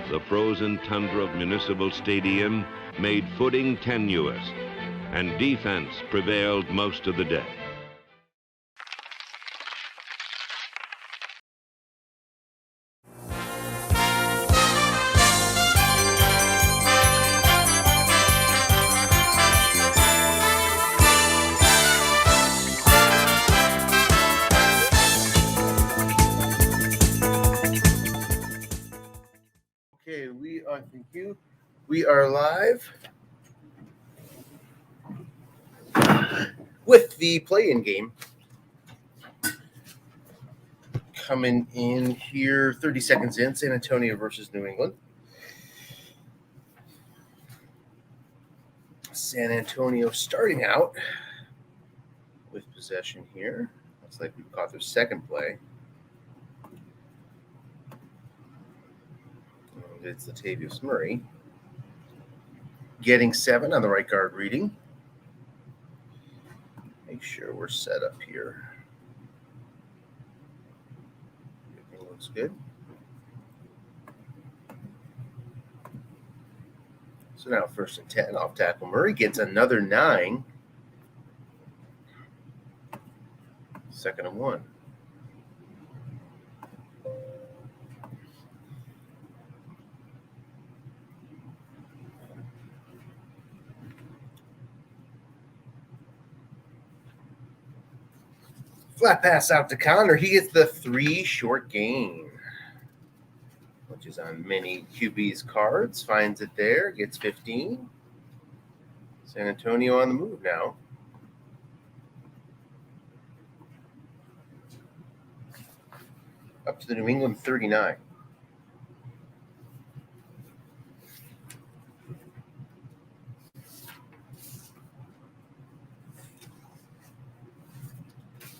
the frozen tundra of Municipal Stadium made footing tenuous, and defense prevailed most of the day. Okay, thank you. We are live with the play-in game coming in here 30 seconds in, San Antonio versus New England. San Antonio starting out with possession here. Looks like we've caught their second play. And it's Latavius Murray getting 7 on the right guard reading. Make sure we're set up here. Everything looks good. So now 1st and 10 off tackle. Murray gets another 9. 2nd and 1. Flat pass out to Connor. He gets the 3 short gain, which is on many QB's cards. Finds it there. Gets 15. San Antonio on the move now. Up to the New England 39.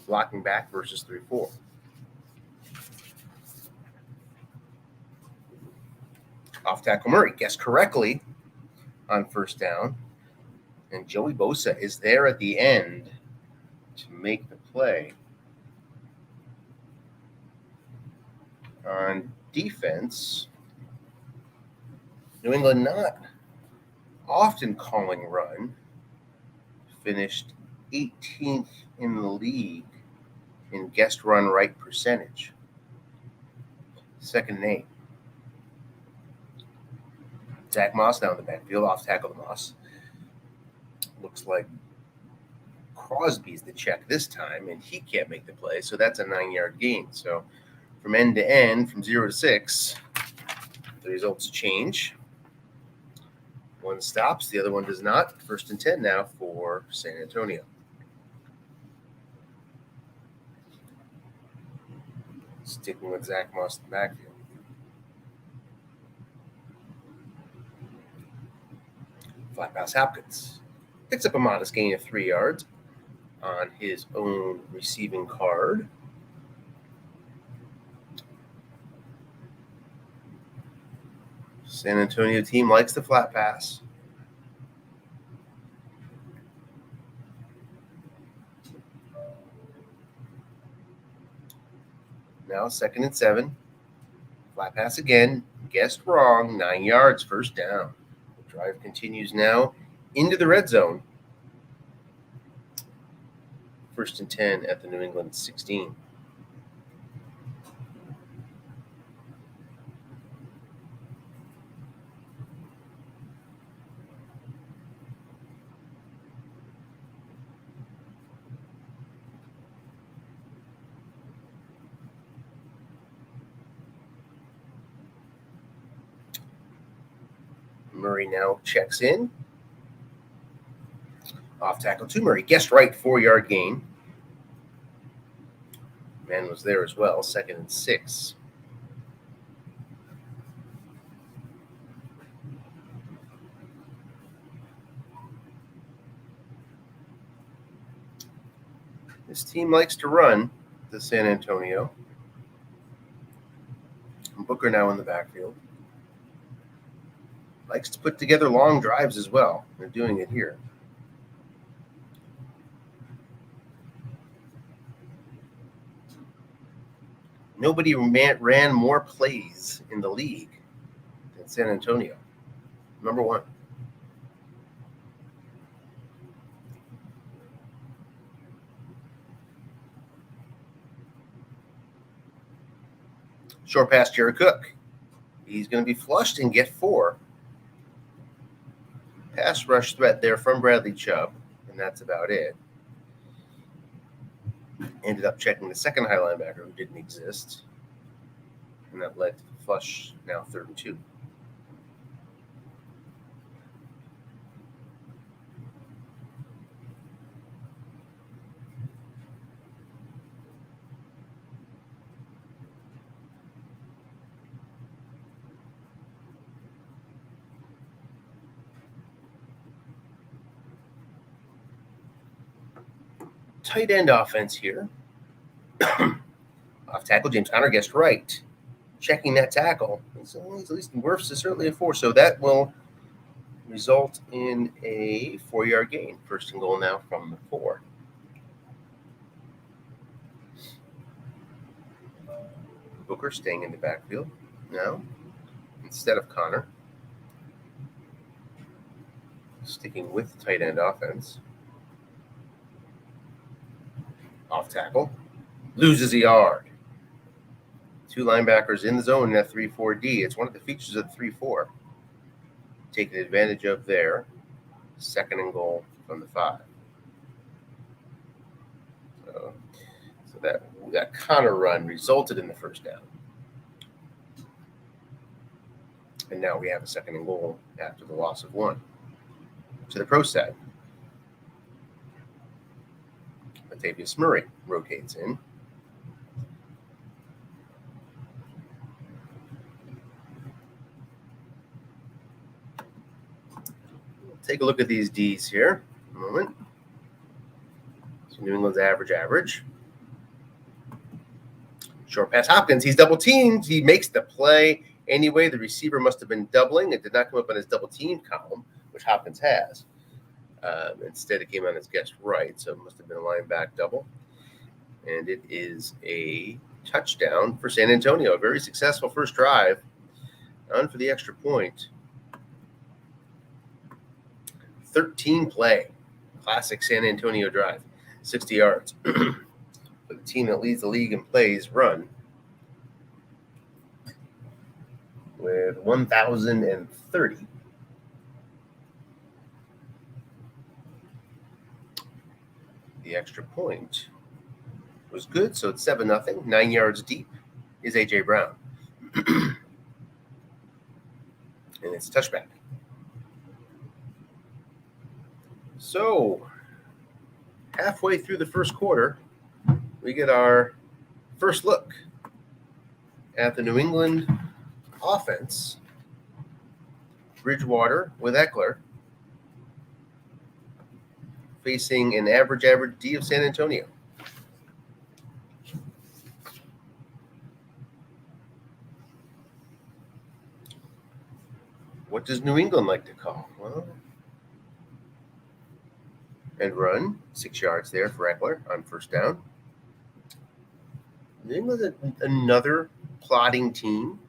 Blocking back versus 3-4. Off tackle Murray guessed correctly on 1st down. And Joey Bosa is there at the end to make the play. On defense, New England not often calling run. Finished 18th in the league in guest run right percentage. 2nd and 8. Zach Moss now in the backfield, off tackle to Moss. Looks like Crosby's the check this time, and he can't make the play, so that's a 9-yard gain. So from end to end, from 0 to 6, the results change. One stops, the other one does not. 1st and 10 now for San Antonio. Sticking with Zach Moss in the backfield. Flat pass Hopkins. Picks up a modest gain of 3 yards on his own receiving card. San Antonio team likes the flat pass. Now 2nd and 7. Flat pass again. Guessed wrong. 9 yards. 1st down. The drive continues now into the red zone. 1st and 10 at the New England 16. Murray now checks in. Off tackle to Murray. Guessed right, 4-yard gain. Man was there as well. 2nd and 6. This team likes to run to San Antonio. And Booker now in the backfield. Likes to put together long drives as well. They're doing it here. Nobody ran more plays in the league than San Antonio. Number 1. Short pass, Jared Cook. He's going to be flushed and get 4. Pass rush threat there from Bradley Chubb, and that's about it. Ended up checking the second high linebacker who didn't exist, and that led to the flush, now 3rd and 2. Tight end offense here. Off tackle, James Conner guessed right. Checking that tackle. He's at least worth certainly a 4. So that will result in a 4-yard gain. 1st and goal now from the 4. Booker staying in the backfield now instead of Conner. Sticking with tight end offense. Off tackle. Loses a yard. 2 linebackers in the zone in that 3-4D. It's one of the features of the 3-4. Taken advantage of there. 2nd and goal from the 5. So that Conner run resulted in the 1st down. And now we have a 2nd and goal after the loss of 1. To the pro side. Latavius Murray rotates in. Take a look at these Ds here. A moment. So New England's average. Short pass Hopkins. He's double teamed. He makes the play. Anyway, the receiver must have been doubling. It did not come up on his double team column, which Hopkins has. Instead, it came on his guess right, so it must have been a line back double. And it is a touchdown for San Antonio. A very successful first drive. On for the extra point. 13 play. Classic San Antonio drive. 60 yards. For the team that leads the league in plays run. With 1,030. The extra point was good, so it's 7-0. 9 yards deep is A.J. Brown. And it's touchback. So, halfway through the first quarter, we get our first look at the New England offense. Bridgewater with Eckler facing an average D of San Antonio. What does New England like to call? Well, and run, 6 yards there for Eckler on 1st down. New England, another plotting team.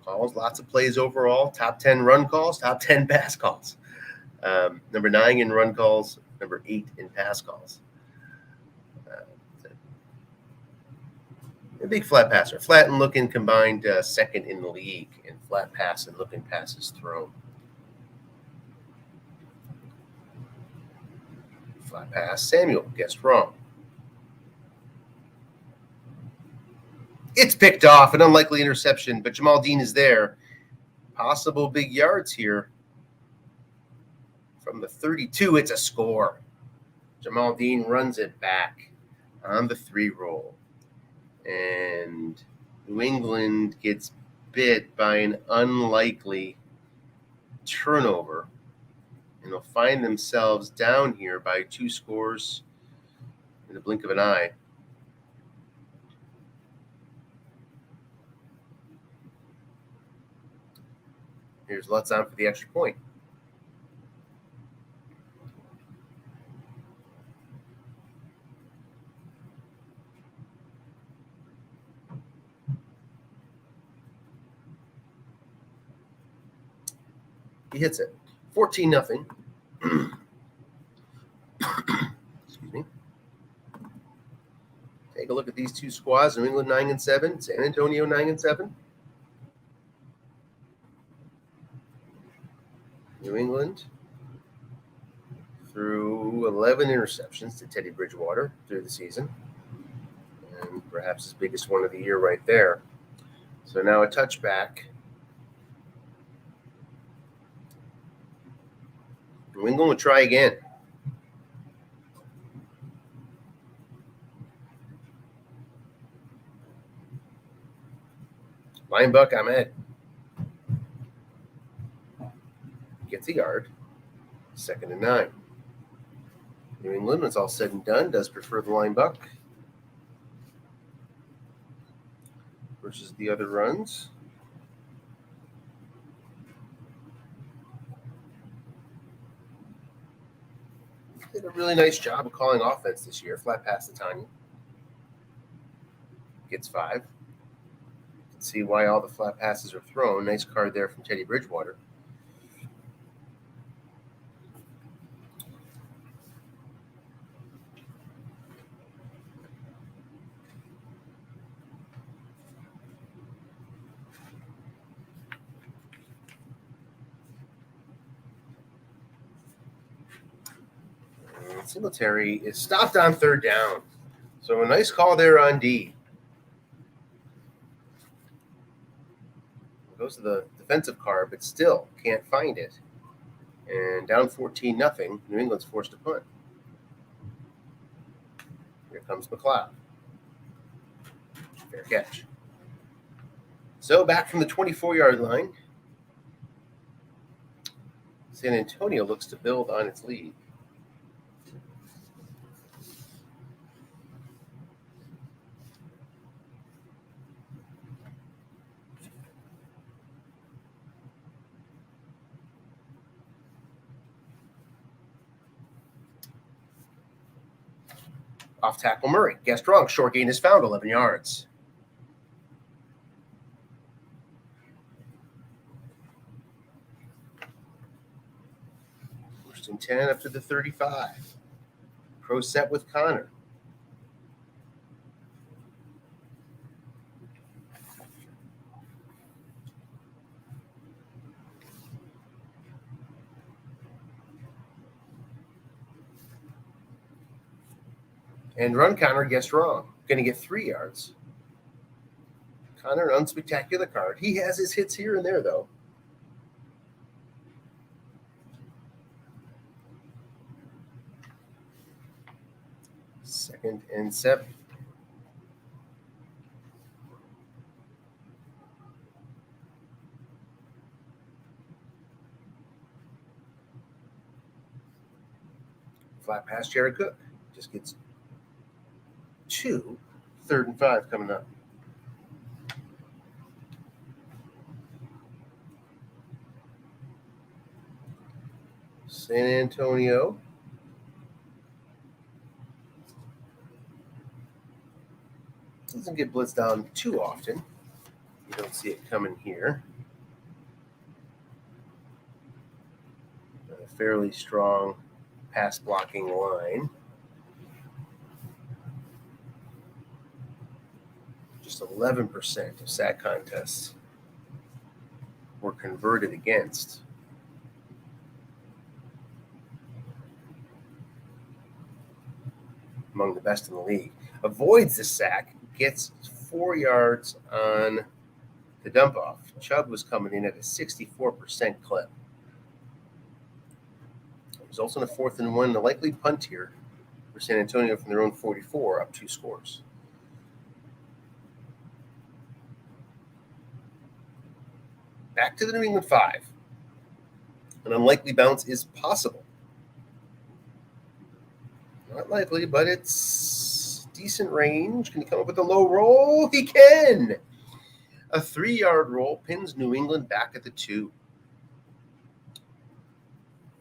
Calls lots of plays overall. Top 10 run calls, top 10 pass calls. Number 9 in run calls, number 8 in pass calls. A big flat passer. Flat and looking combined 2nd in the league in flat pass and looking passes thrown. Flat pass. Samuel guessed wrong. It's picked off. An unlikely interception, but Jamal Dean is there. Possible big yards here. From the 32, it's a score. Jamal Dean runs it back on the 3 roll. And New England gets bit by an unlikely turnover. And they'll find themselves down here by 2 scores in the blink of an eye. Here's Lutz on for the extra point. He hits it. 14-0. Excuse me. Take a look at these two squads. New England 9-7, San Antonio 9-7. New England threw 11 interceptions to Teddy Bridgewater through the season, and perhaps his biggest one of the year right there. So now a touchback. New England will try again. Linebuck Ahmed gets a yard. 2nd and 9. New England, when it's all said and done, does prefer the linebuck versus the other runs. Did a really nice job of calling offense this year. Flat pass to Tanya. Gets 5. You can see why all the flat passes are thrown. Nice card there from Teddy Bridgewater. Singletary is stopped on 3rd down. So a nice call there on D. Goes to the defensive card, but still can't find it. And down 14-0, New England's forced to punt. Here comes McLeod. Fair catch. So back from the 24-yard line, San Antonio looks to build on its lead. Off tackle Murray. Guessed wrong. Short gain is found. 11 yards. First and 10 up to the 35. Pro set with Connor. And run Connor guessed wrong. Going to get 3 yards. Connor, an unspectacular card. He has his hits here and there, though. Second and 7. Flat pass Jared Cook. Just gets 2. 3rd and 5 coming up. San Antonio doesn't get blitzed down too often. You don't see it coming here. A fairly strong pass blocking line. Just 11% of sack contests were converted against. Among the best in the league. Avoids the sack, gets 4 yards on the dump off. Chubb was coming in at a 64% clip. Results in a 4th and 1, a likely punt here for San Antonio from their own 44, up 2 scores. Back to the New England 5. An unlikely bounce is possible. Not likely, but it's decent range. Can he come up with a low roll? He can. A 3-yard roll pins New England back at the 2.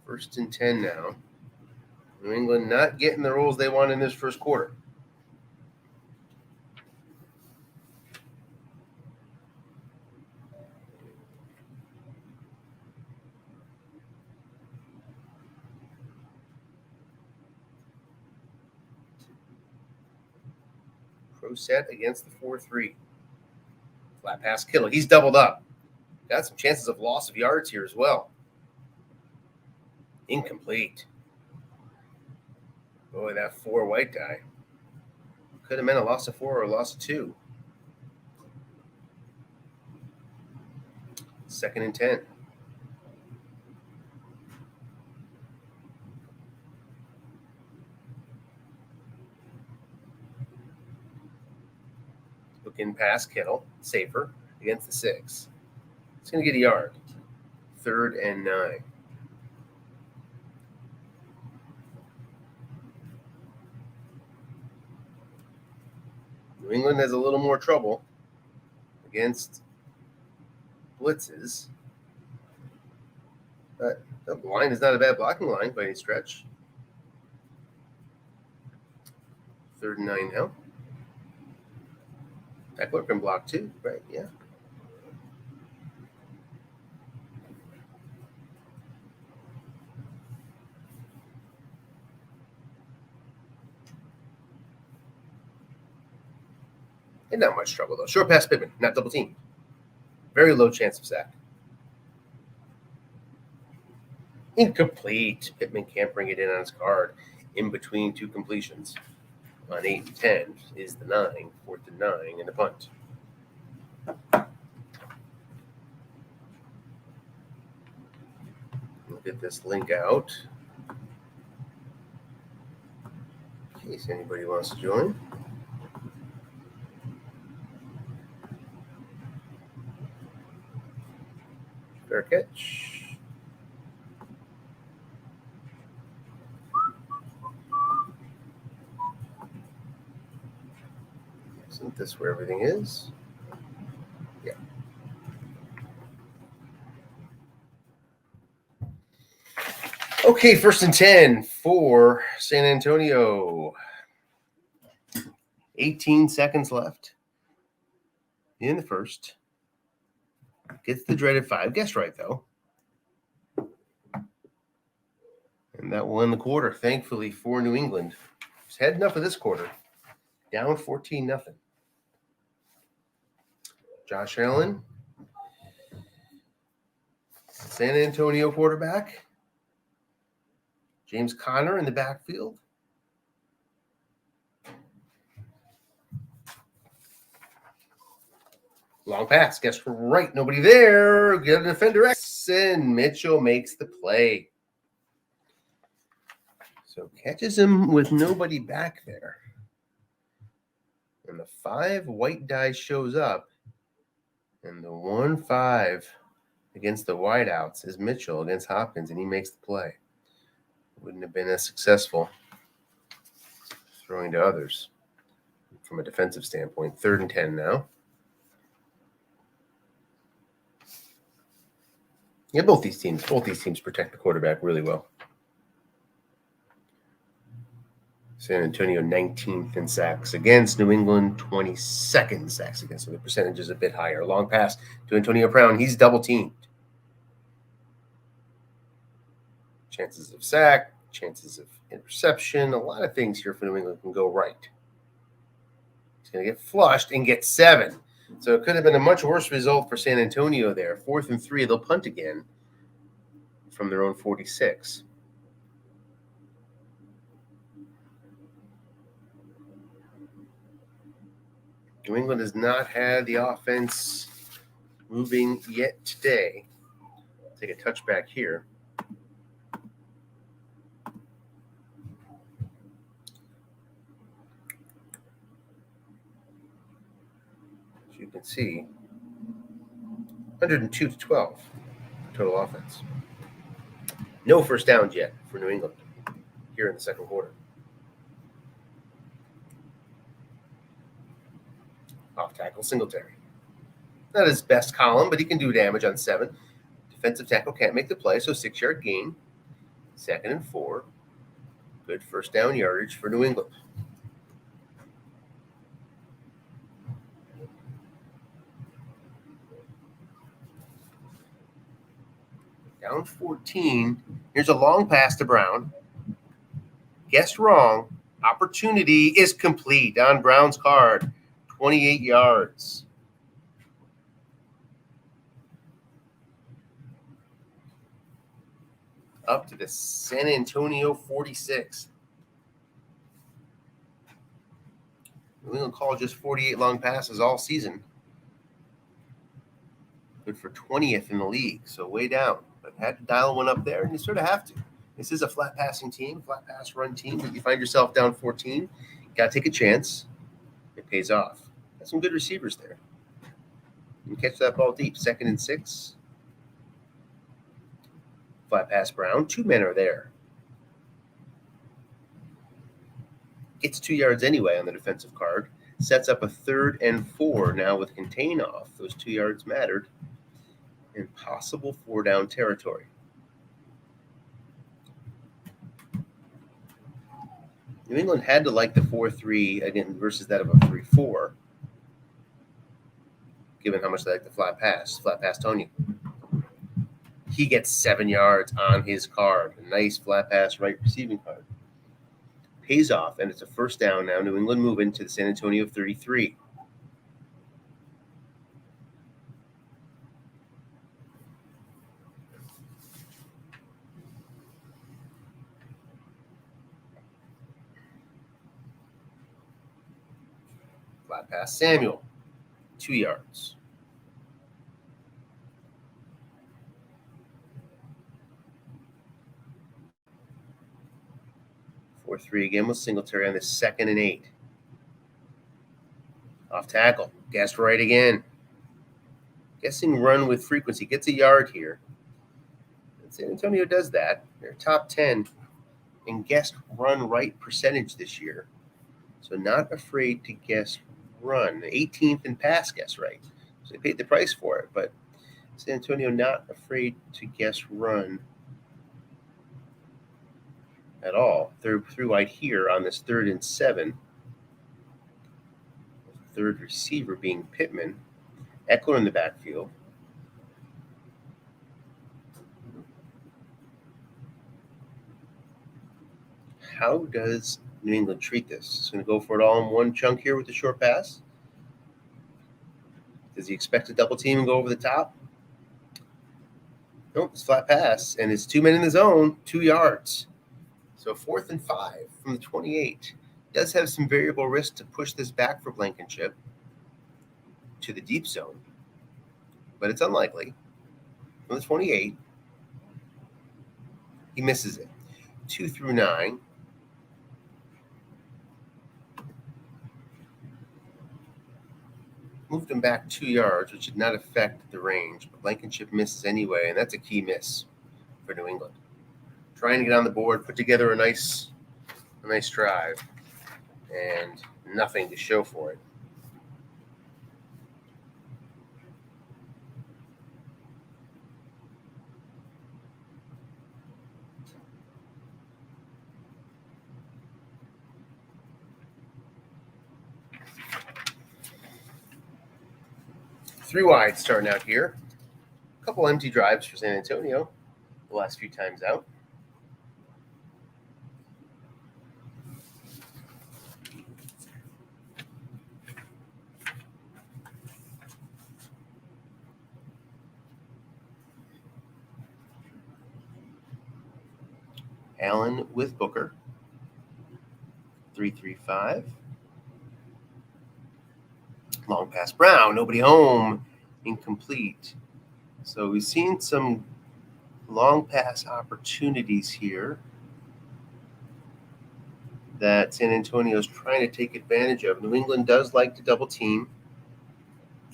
1st and 10 now. New England not getting the rolls they want in this first quarter. set against the 4-3. Flat pass Kittle. He's doubled up. Got some chances of loss of yards here as well. Incomplete. Boy, that 4 white die could have meant a loss of 4 or a loss of 2. 2nd and 10. Looking past Kittle, safer against the 6. It's going to get a yard. 3rd and 9. New England has a little more trouble against blitzes. But the line is not a bad blocking line by any stretch. 3rd and 9 now. Eckler can block too, right? Yeah. And not much trouble, though. Short pass Pittman, not double teamed. Very low chance of sack. Incomplete. Pittman can't bring it in on his card in between 2 completions. On 8 and 10 is the 9, 4th and 9, and the punt. We'll get this link out in case anybody wants to join. Fair catch. Isn't this where everything is? Yeah. Okay, 1st and 10 for San Antonio. 18 seconds left in the first. Gets the dreaded 5. Guessed right, though. And that will end the quarter, thankfully, for New England. It's had enough of this quarter. Down 14-0. Josh Allen, San Antonio quarterback. James Conner in the backfield. Long pass. Guess right. Nobody there. Get a defender X, and Mitchell makes the play. So catches him with nobody back there. And the 5 white die shows up. And the 1-5 against the wideouts is Mitchell against Hopkins, and he makes the play. Wouldn't have been as successful throwing to others from a defensive standpoint. 3rd and 10 now. Yeah, both these teams protect the quarterback really well. San Antonio 19th in sacks against. New England 22nd sacks against. So the percentage is a bit higher. Long pass to Antonio Brown. He's double teamed. Chances of sack, chances of interception, a lot of things here for New England can go right. He's going to get flushed and get 7. So it could have been a much worse result for San Antonio there. 4th and 3, they'll punt again from their own 46. New England has not had the offense moving yet today. Take a touchback here. As you can see, 102-12 total offense. No first downs yet for New England here in the second quarter. Off tackle Singletary. Not his best column, but he can do damage on 7. Defensive tackle can't make the play, so 6-yard gain. 2nd and 4. Good first down yardage for New England. Down 14. Here's a long pass to Brown. Guessed wrong. Opportunity is complete on Brown's card. 28 yards. Up to the San Antonio 46. New England called just 48 long passes all season. Good for 20th in the league, so way down. But had to dial one up there, and you sort of have to. This is a flat passing team, flat pass run team. If you find yourself down 14, you got to take a chance. It pays off. Got some good receivers there. You can catch that ball deep. 2nd and 6. Flat pass Brown. 2 men are there. Gets 2 yards anyway on the defensive card. Sets up a 3rd and 4 now with contain off. Those 2 yards mattered. And possible 4-down territory. New England had to like the 4-3 again versus that of a 3-4, given how much they like the flat pass Tony. He gets 7 yards on his card. A nice flat pass right receiving card. Pays off, and it's a 1st down now. New England moving to the San Antonio 33. Flat pass Samuel, 2 yards. Four three again with Singletary on the 2nd and 8. Off tackle, guessed right again. Guessing run with frequency, gets a yard here. And San Antonio does that. They're top 10 in guessed run right percentage this year. So not afraid to guess run. 18th in pass guess right. So they paid the price for it, but San Antonio not afraid to guess run at all. Third through wide here on this 3rd and 7. Third receiver being Pittman. Eckler in the backfield. How does New England treat this? It's going to go for it all in one chunk here with the short pass. Does he expect a double team and go over the top? Nope, it's flat pass, and it's 2 men in the zone, 2 yards. So 4th and 5 from the 28. Does have some variable risk to push this back for Blankenship to the deep zone, but it's unlikely. From the 28, he misses it. 2 through 9. Moved him back 2 yards, which did not affect the range, but Blankenship misses anyway, and that's a key miss for New England. Trying to get on the board, put together a nice drive, and nothing to show for it. Three wide starting out here. A couple empty drives for San Antonio the last few times out. Allen with Booker. 3-3-5. Long pass Brown, nobody home, incomplete. So we've seen some long pass opportunities here that San Antonio is trying to take advantage of. New England does like to double team.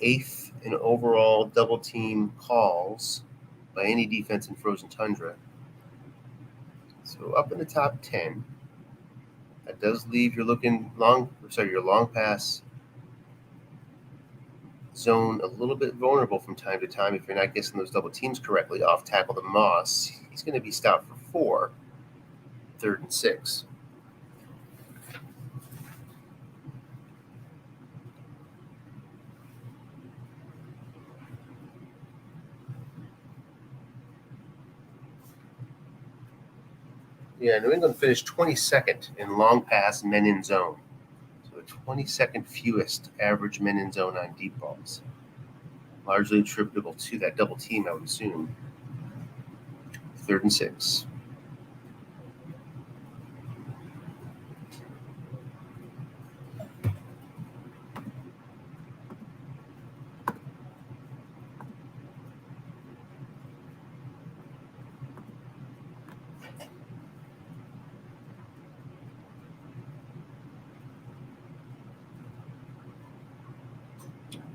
8th in overall double team calls by any defense in Frozen Tundra. So up in the top 10. That does leave your your long pass zone a little bit vulnerable from time to time if you're not guessing those double teams correctly. Off tackle to Moss. He's going to be stopped for 4. 3rd and 6. Yeah, New England finished 22nd in long pass men in zone. So 22nd fewest average men in zone on deep balls. Largely attributable to that double team, I would assume. 3rd and 6.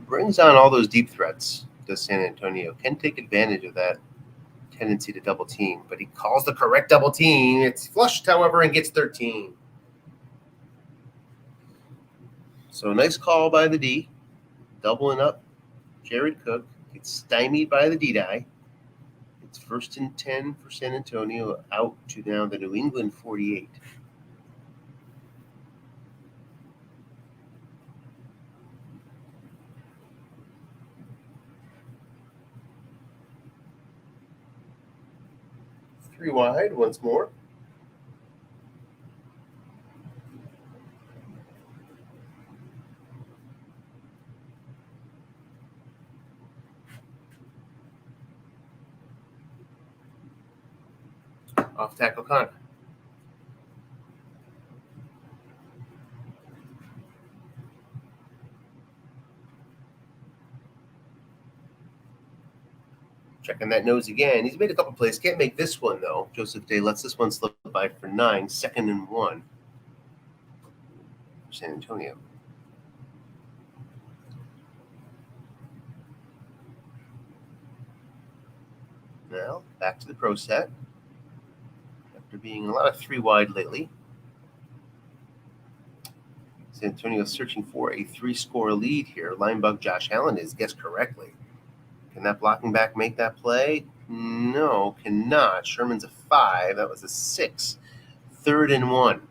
Brings on all those deep threats, does San Antonio. Can take advantage of that tendency to double team, but he calls the correct double team. It's flushed, however, and gets 13. So nice call by the D, doubling up Jared Cook. Gets stymied by the D-die. It's 1st and 10 for San Antonio, out to now the New England 48. Three wide once more. Off tackle Connor. Checking that nose again. He's made a couple plays. Can't make this one, though. Joseph Day lets this one slip by for 9. 2nd and 1 for San Antonio. Now, back to the pro set. After being a lot of 3 wide lately, San Antonio is searching for a 3-score lead here. Linebug Josh Allen is guessed correctly. Can that blocking back make that play? No, cannot. Sherman's a 5. That was a 6. 3rd and 1.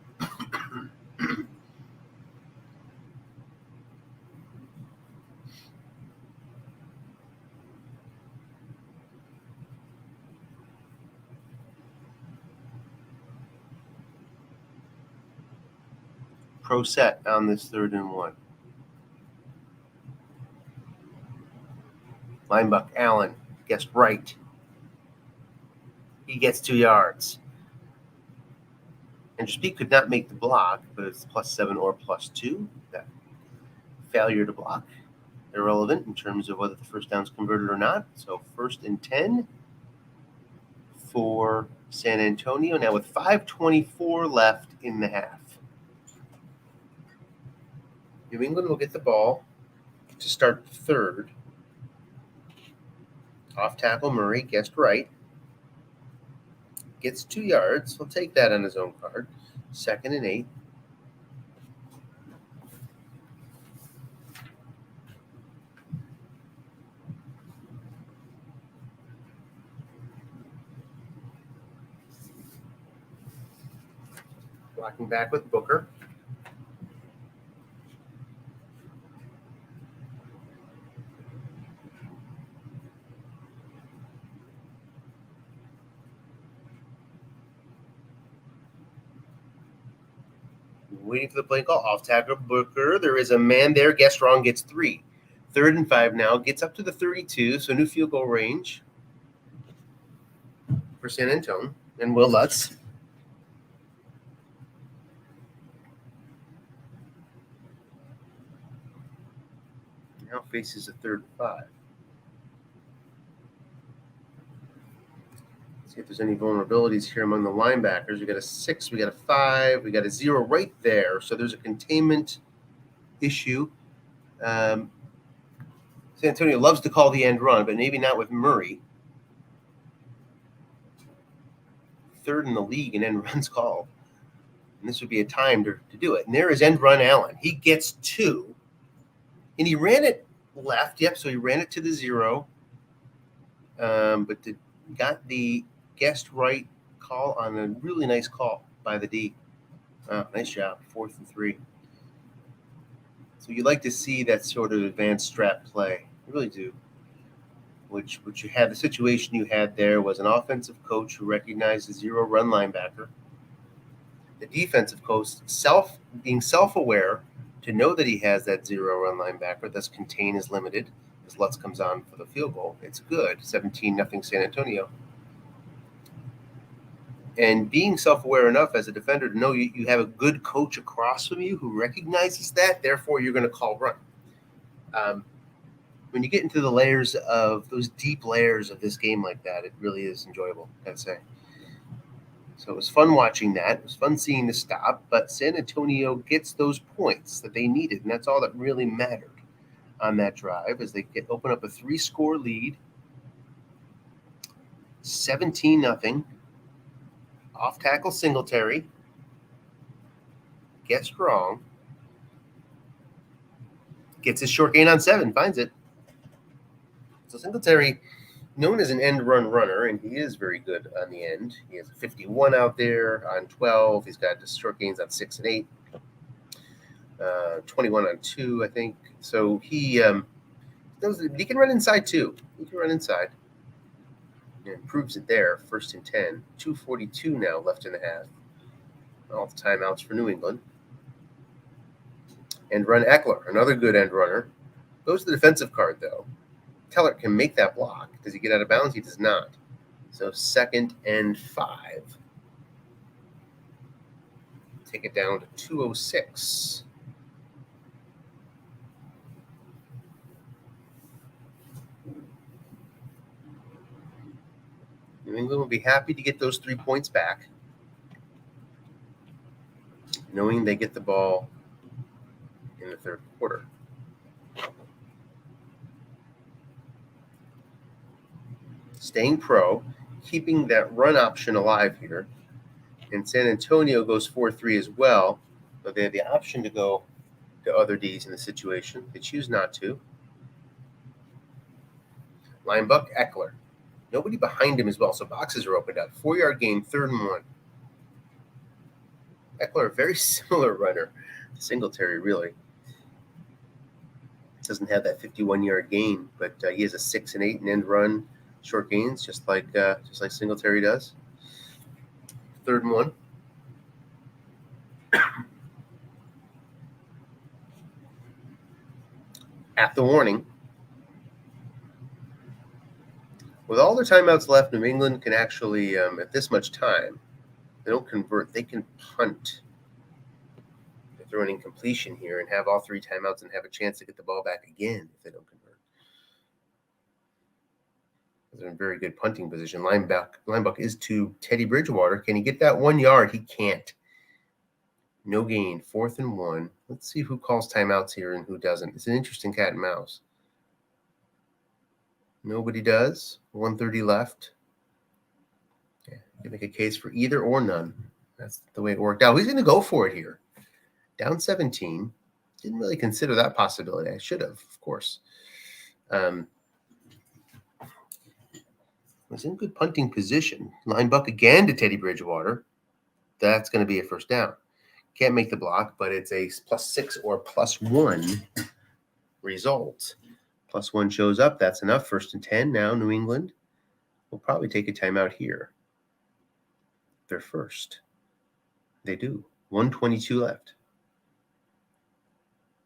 Pro set on this 3rd and 1. Linebuck Allen guessed right. He gets 2 yards. And Speak could not make the block, but it's +7 or +2. That failure to block, irrelevant in terms of whether the first down's converted or not. So 1st and 10 for San Antonio. Now with 5:24 left in the half. New England will get the ball to start 3rd. Off tackle, Murray guessed right. Gets 2 yards. He'll take that on his own card. 2nd and 8. Blocking back with Booker. Waiting for the play call. Off tackle Booker. There is a man there. Guessed wrong. Gets 3. 3rd and 5 now. Gets up to the 32. So new field goal range for San Antonio and Will Lutz. Now faces a 3rd and 5. See if there's any vulnerabilities here among the linebackers. We got a 6, we got a 5, we got a 0 right there. So there's a containment issue. San Antonio loves to call the end run, but maybe not with Murray. 3rd in the league in end runs called. And this would be a time to do it. And there is end run Allen. He gets 2. And he ran it left. Yep, so he ran it to the 0. But got the guessed right call on a really nice call by the D. Nice job. 4th and 3. So you like to see that sort of advanced strat play. You really do. Which you had, the situation you had there was an offensive coach who recognized a 0 run linebacker. The defensive coach being self-aware to know that he has that 0-run linebacker, thus contain is limited. As Lutz comes on for the field goal, it's good. 17-0 San Antonio. And being self-aware enough as a defender to know you have a good coach across from you who recognizes that, therefore you're going to call run. When you get into the layers of those deep layers of this game like that, it really is enjoyable, I'd say. So it was fun watching that. It was fun seeing the stop, but San Antonio gets those points that they needed, and that's all that really mattered on that drive as they open up a 3-score lead, 17-0. Off tackle Singletary gets strong, gets his short gain on 7, finds it. So Singletary, known as an end run runner, and he is very good on the end. He has a 51 out there on 12. He's got just short gains on 6 and 8, 21 on 2, I think. So he can run inside too. He can run inside. And improves it there, 1st and 10. 2:42 now left in the half. All the timeouts for New England. End run Eckler, another good end runner. Goes to the defensive card, though. Tellert can make that block. Does he get out of bounds? He does not. So 2nd and 5. Take it down to 2:06. New England will be happy to get those 3 points back, knowing they get the ball in the 3rd quarter. Staying pro, keeping that run option alive here. And San Antonio goes 4-3 as well, but they have the option to go to other Ds in the situation. They choose not to. Linebuck Eckler. Nobody behind him as well, so boxes are opened up. 4-yard gain, 3rd and 1. Eckler, a very similar runner to Singletary, really. Doesn't have that 51-yard gain, but he has a 6 and 8 and end run, short gains, just like Singletary does. 3rd and 1. At the warning. With all their timeouts left, New England can actually, at this much time, they don't convert. They can punt. They throw an incompletion here and have all 3 timeouts and have a chance to get the ball back again if they don't convert. They're in very good punting position. Linebuck is to Teddy Bridgewater. Can he get that 1 yard? He can't. No gain. 4th and 1. Let's see who calls timeouts here and who doesn't. It's an interesting cat and mouse. Nobody does. 1:30 left. Yeah, you can make a case for either or none. That's the way it worked out. He's going to go for it here. Down 17. Didn't really consider that possibility. I should have, of course. Was in good punting position. Linebuck again to Teddy Bridgewater. That's going to be a 1st down. Can't make the block, but it's a +6 or +1 result. +1 shows up. That's enough. 1st and 10 now. New England will probably take a timeout here. They're first. They do. 1:22 left.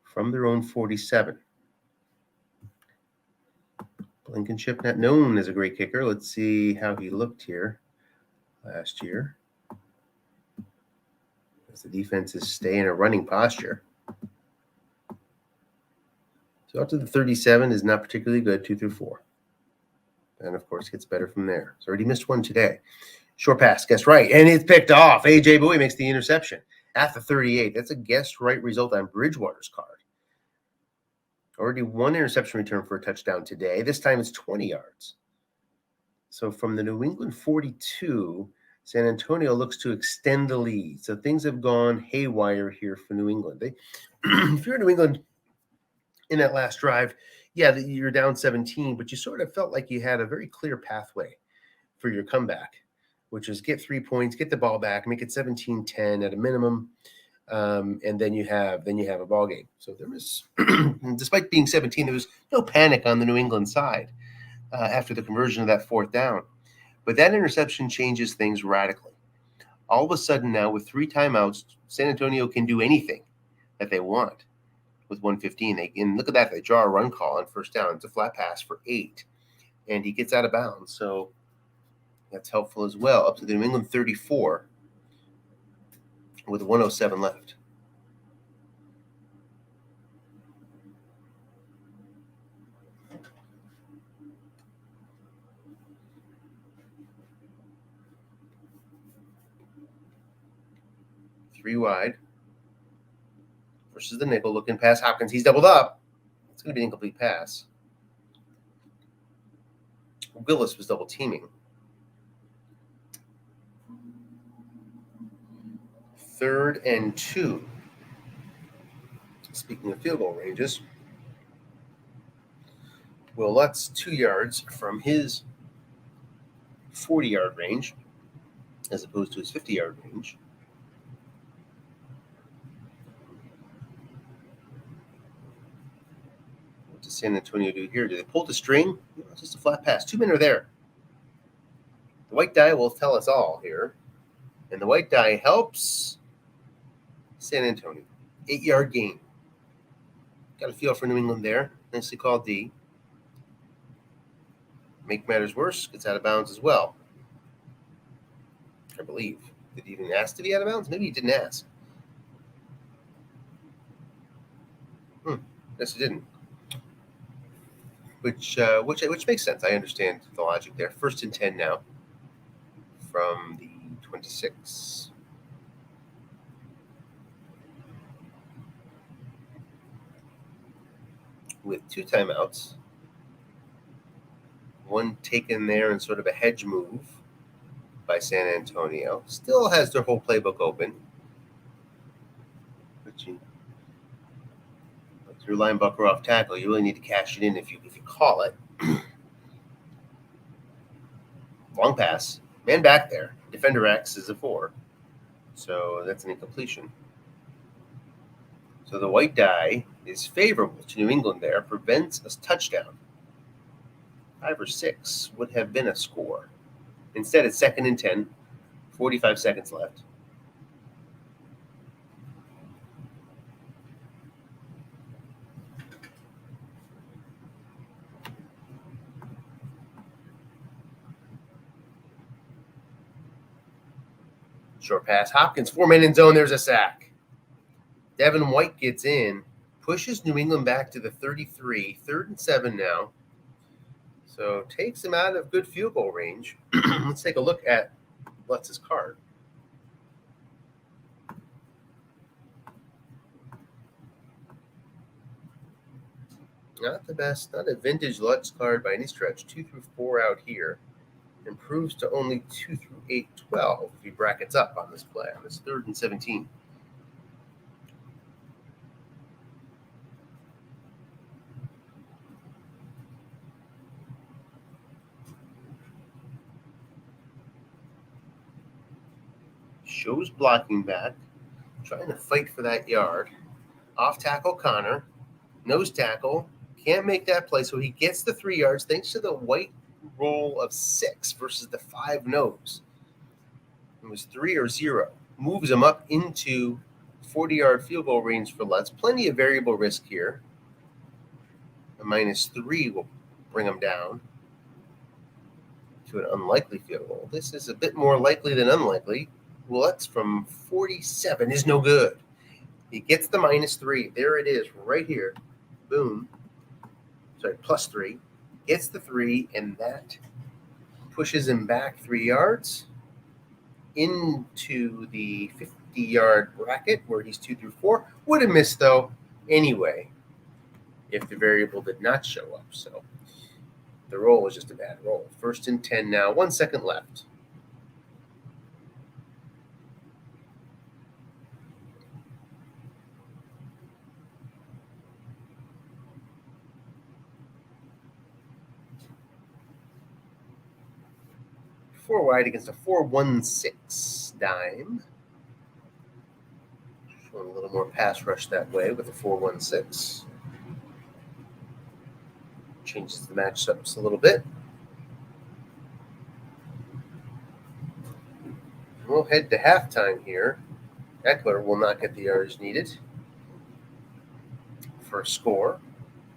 From their own 47. Blankenship, not known as a great kicker. Let's see how he looked here last year. As the defenses stay in a running posture. So up to the 37 is not particularly good, 2 through 4. And, of course, gets better from there. He's already missed one today. Short pass, guess right. And it's picked off. A.J. Bowie makes the interception at the 38. That's a guess right result on Bridgewater's card. Already 1 interception return for a touchdown today. This time it's 20 yards. So from the New England 42, San Antonio looks to extend the lead. So things have gone haywire here for New England. If you're in New England in that last drive, yeah, you're down 17, but you sort of felt like you had a very clear pathway for your comeback, which is get 3 points, get the ball back, make it 17-10 at a minimum, and then you have a ball game. So there was, despite being 17, there was no panic on the New England side after the conversion of that 4th down. But that interception changes things radically. All of a sudden now, with 3 timeouts, San Antonio can do anything that they want. with 1:15. And look at that. They draw a run call on first down. It's a flat pass for 8. And he gets out of bounds. So that's helpful as well. Up to the New England 34 with 1:07 left. Three wide versus the nickel. Looking past Hopkins. He's doubled up. It's going to be an incomplete pass. Willis was double teaming. 3rd and 2. Speaking of field goal ranges, Will Lutz 2 yards from his 40-yard range as opposed to his 50-yard range. What does San Antonio do here? Do they pull the string? No, it's just a flat pass. 2 men are there. The white die will tell us all here. And the white die helps San Antonio. 8-yard gain. Got a feel for New England there. Nicely called D. Make matters worse, gets out of bounds as well. I believe. Did he even ask to be out of bounds? Maybe he didn't ask. Yes, he didn't. Which makes sense. I understand the logic there. 1st and 10 now from the 26. With 2 timeouts. One taken there in sort of a hedge move by San Antonio. Still has their whole playbook open. But your linebacker off tackle, you really need to cash it in if you call it. Long pass. Man back there. Defender X is a 4. So that's an incompletion. So the white die is favorable to New England there. Prevents a touchdown. 5 or 6 would have been a score. Instead, it's 2nd and 10. 45 seconds left. Short pass. Hopkins, 4 men in zone. There's a sack. Devin White gets in, pushes New England back to the 33. 3rd and 7 now. So takes him out of good field goal range. Let's take a look at Lutz's card. Not the best, not a vintage Lutz card by any stretch. 2 through 4 out here. Improves to only 2 through 8, 12 if he brackets up on this play, on this 3rd and 17. Shows blocking back, trying to fight for that yard. Off tackle Connor, nose tackle, can't make that play, so he gets the 3 yards thanks to the white roll of 6 versus the 5 nose. It was 3 or 0. Moves him up into 40-yard field goal range for Lutz. Plenty of variable risk here. A -3 will bring him down to an unlikely field goal. This is a bit more likely than unlikely. Lutz from 47 is no good. He gets the -3. There it is, right here. Boom. Sorry, +3. Gets the 3, and that pushes him back 3 yards into the 50-yard bracket where he's 2 through 4. Would have missed, though, anyway, if the variable did not show up. So the roll was just a bad roll. 1st and 10 now. 1 second left. Four wide against a 4-1-6 dime. Showing a little more pass rush that way with a 4-1-6. Changes the matchups a little bit. We'll head to halftime here. Eckler will not get the yards needed. first score.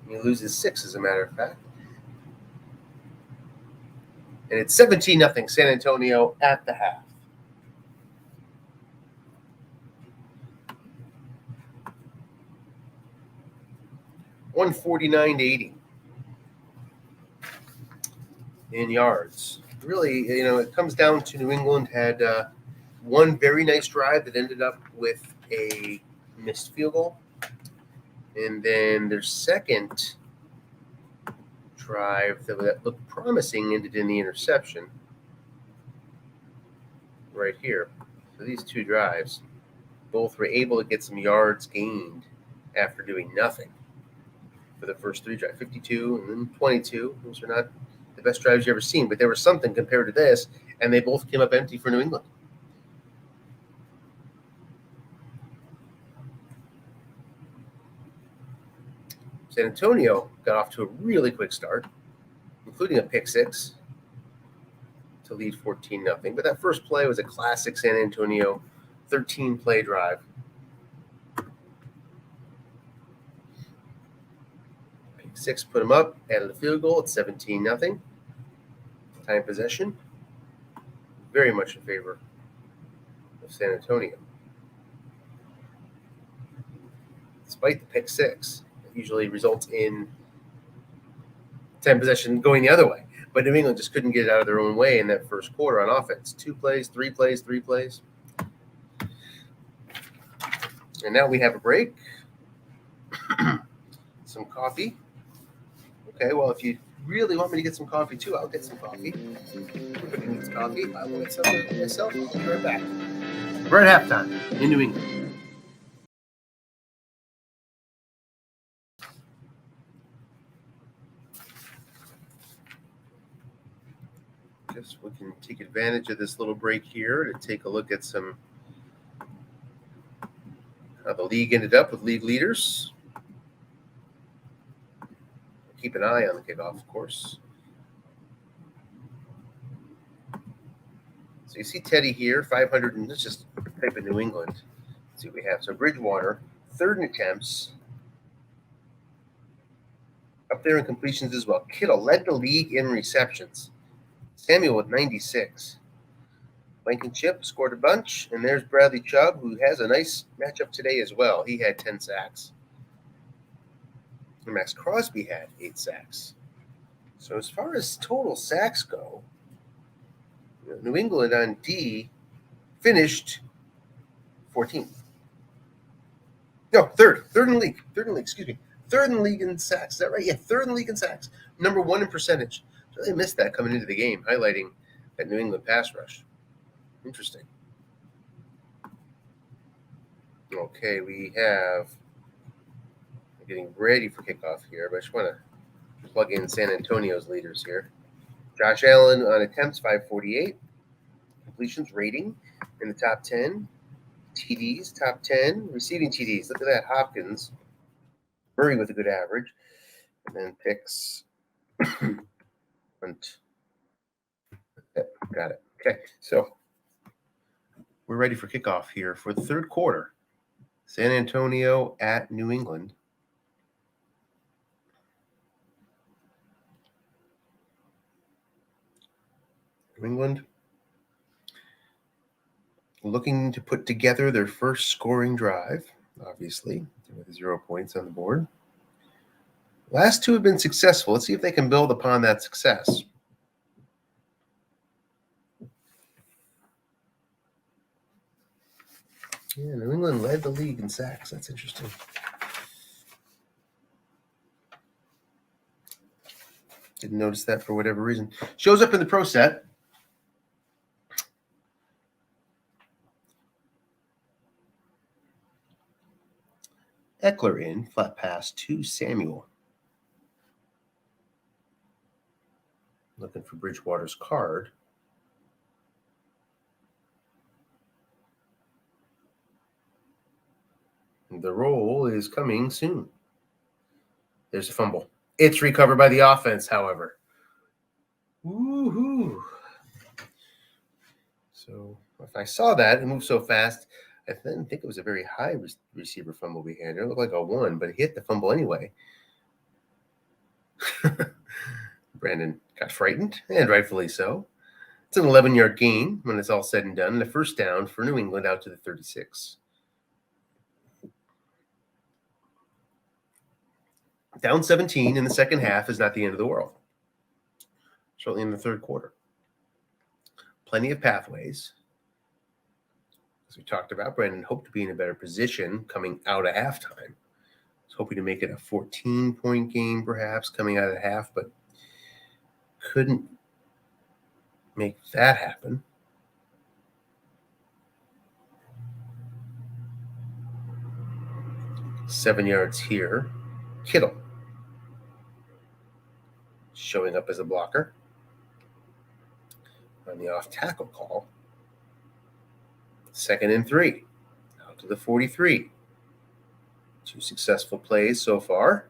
He loses 6, as a matter of fact. And it's 17-0 San Antonio at the half. $149.80 in yards. Really, it comes down to New England had one very nice drive that ended up with a missed field goal. And then their second drive that looked promising ended in the interception right here. So these two drives, both were able to get some yards gained after doing nothing for the first 3 drives, 52 and then 22. Those are not the best drives you've ever seen, but there was something compared to this, and they both came up empty for New England. San Antonio got off to a really quick start, including a pick 6 to lead 14-0. But that first play was a classic San Antonio 13-play drive. Pick 6 put them up, added a field goal at 17-0. Time possession, very much in favor of San Antonio. Despite the pick 6, it usually results in time possession going the other way. But New England just couldn't get it out of their own way in that first quarter on offense. 2 plays, 3 plays, 3 plays. And now we have a break. Some coffee. Okay, well, if you really want me to get some coffee too, I'll get some coffee. Everybody needs coffee. I will get some myself. I'll be right back. We're at halftime in New England. Guess we can take advantage of this little break here to take a look at some how the league ended up with league leaders. Keep an eye on the kickoff, of course. So you see Teddy here, 500, and let's just type in New England. Let's see what we have. So Bridgewater, 3rd in attempts. Up there in completions as well. Kittle led the league in receptions. Samuel with 96. Blankenship scored a bunch, and there's Bradley Chubb, who has a nice matchup today as well. He had 10 sacks. And Max Crosby had 8 sacks. So as far as total sacks go, New England on D finished 14th. No, third in the league. Third in the league in sacks. Is that right? Yeah, 3rd in the league in sacks. Number 1 in percentage. So they missed that coming into the game, highlighting that New England pass rush. Interesting. Okay, we have getting ready for kickoff here, but I just want to plug in San Antonio's leaders here. Josh Allen on attempts, 548. Completions rating in the top 10. TDs, top 10. Receiving TDs, look at that. Hopkins. Murray with a good average. And then picks. Got it. Okay, so we're ready for kickoff here for the 3rd quarter. San Antonio at New England. New England looking to put together their first scoring drive, obviously, with 0 points on the board. Last 2 have been successful. Let's see if they can build upon that success. Yeah, New England led the league in sacks. That's interesting. Didn't notice that for whatever reason. Shows up in the pro set. Eckler in, flat pass to Samuel. Looking for Bridgewater's card. The roll is coming soon. There's a fumble. It's recovered by the offense, however. Woohoo! So if I saw that, it moved so fast, I didn't think it was a very high receiver fumble behavior. It looked like a 1, but he hit the fumble anyway. Brandon got frightened, and rightfully so. It's an 11-yard gain when it's all said and done, and a first down for New England out to the 36. Down 17 in the second half is not the end of the world. Certainly in the third quarter. Plenty of pathways. As we talked about, Brandon hoped to be in a better position coming out of halftime. Was hoping to make it a 14-point game, perhaps, coming out of half, but couldn't make that happen. Seven yards here. Kittle showing up as a blocker on the off-tackle call. 2nd and 3, out to the 43. 2 successful plays so far.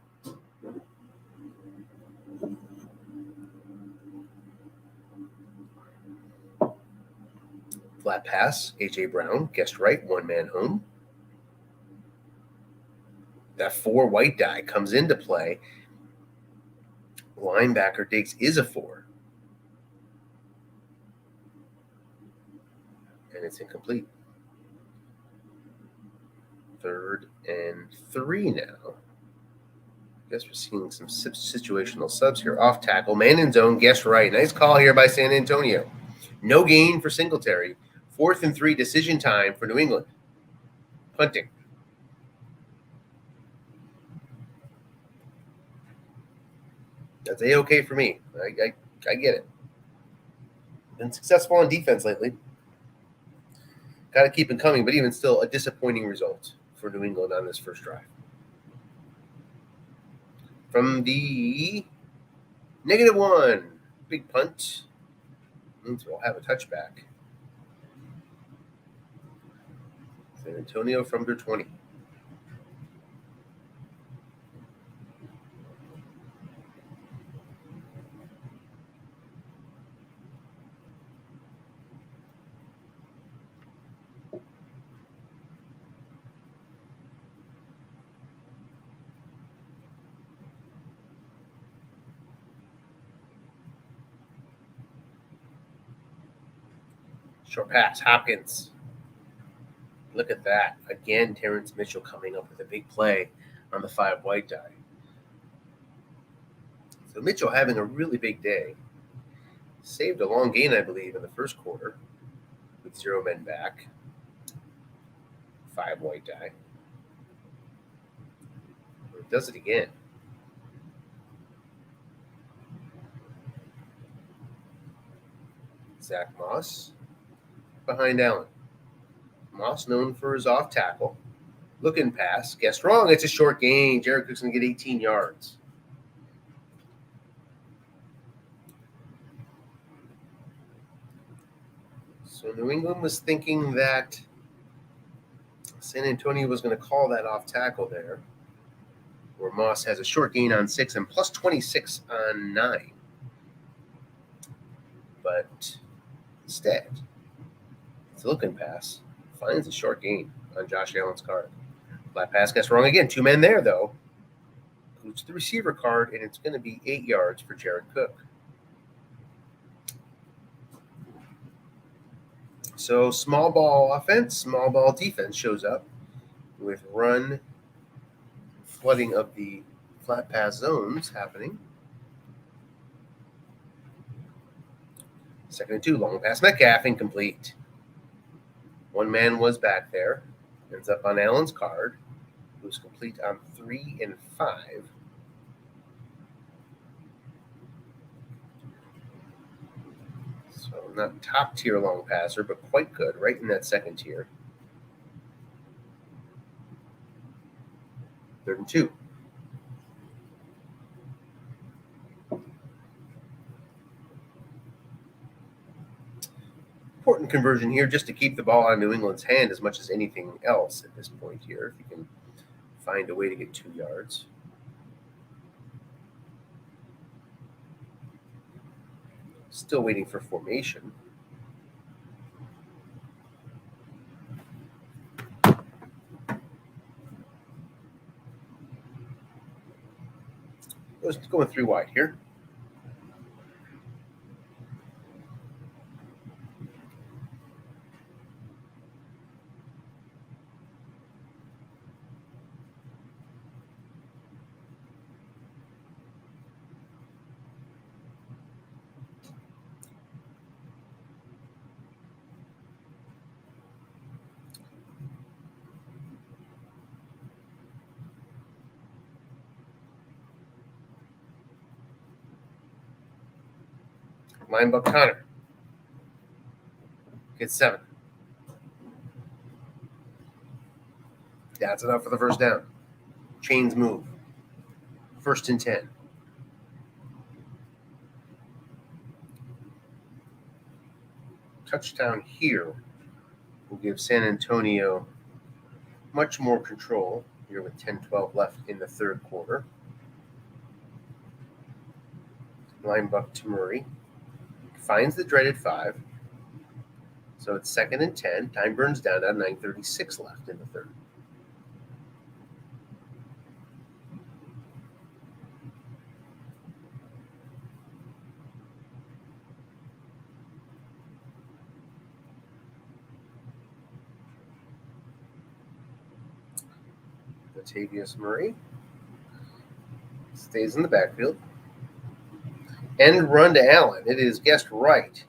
Flat pass, A.J. Brown, guessed right, 1-man home. That 4 white die comes into play. Linebacker Diggs is a 4. And it's incomplete. 3rd and 3 now. I guess we're seeing some situational subs here. Off tackle, man in zone, guess right. Nice call here by San Antonio. No gain for Singletary. 4th and 3, decision time for New England. Punting. That's A-okay for me. I get it. Been successful on defense lately. Got to keep it coming, but even still, a disappointing result for New England on this first drive. From the -1, big punt. Means we'll have a touchback. San Antonio from their 20. Short pass, Hopkins. Look at that. Again, Terrence Mitchell coming up with a big play on the 5 white die. So Mitchell having a really big day. Saved a long gain, I believe, in the first quarter with 0 men back. 5 white die. It does it again. Zach Moss behind Allen. Moss known for his off tackle. Looking pass. Guessed wrong. It's a short gain. Jared Cook's going to get 18 yards. So New England was thinking that San Antonio was going to call that off tackle there, where Moss has a short gain on 6 and plus 26 on 9. But instead, it's a looking pass. Finds a short gain on Josh Allen's card. Flat pass gets wrong again. 2 men there, though. Goes to the receiver card, and it's going to be 8 yards for Jared Cook. So small ball offense, small ball defense shows up with run flooding of the flat pass zones happening. 2nd and 2, long pass Metcalf, incomplete. 1 man was back there. Ends up on Allen's card. It was complete on 3 and 5. So not top tier long passer, but quite good, right in that 2nd tier. 3rd and 2. Important conversion here just to keep the ball on New England's hand as much as anything else at this point here. If you can find a way to get 2 yards. Still waiting for formation. Let's go with 3 wide here. Linebuck Connor gets 7. That's enough for the first down. Chains move. 1st and 10. Touchdown here will give San Antonio much more control here with 10-12 left in the third quarter. Linebuck to Murray. Finds the dreaded 5. So it's 2nd and 10. Time burns down to 9:36 left in the third. Latavius Murray stays in the backfield. End run to Allen. It is guessed right.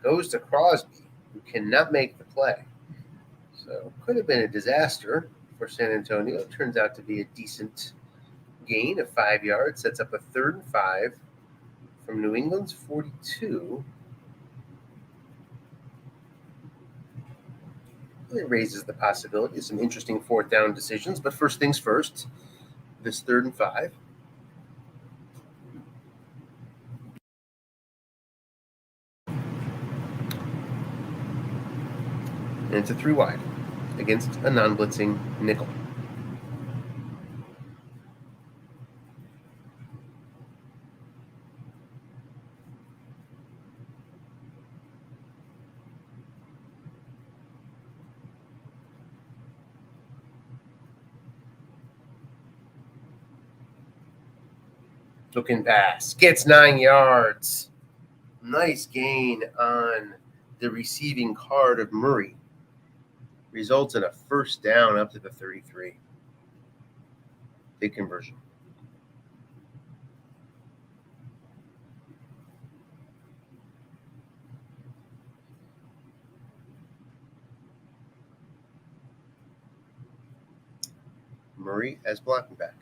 Goes to Crosby, who cannot make the play. So could have been a disaster for San Antonio. Turns out to be a decent gain of 5 yards. Sets up a 3rd and 5 from New England's 42. It raises the possibility of some interesting 4th down decisions. But first things first, this 3rd and 5. And it's a 3 wide against a non-blitzing nickel. Looking pass. Gets 9 yards. Nice gain on the receiving card of Murray. Results in a 1st down up to the 33. Big conversion. Murray as blocking back.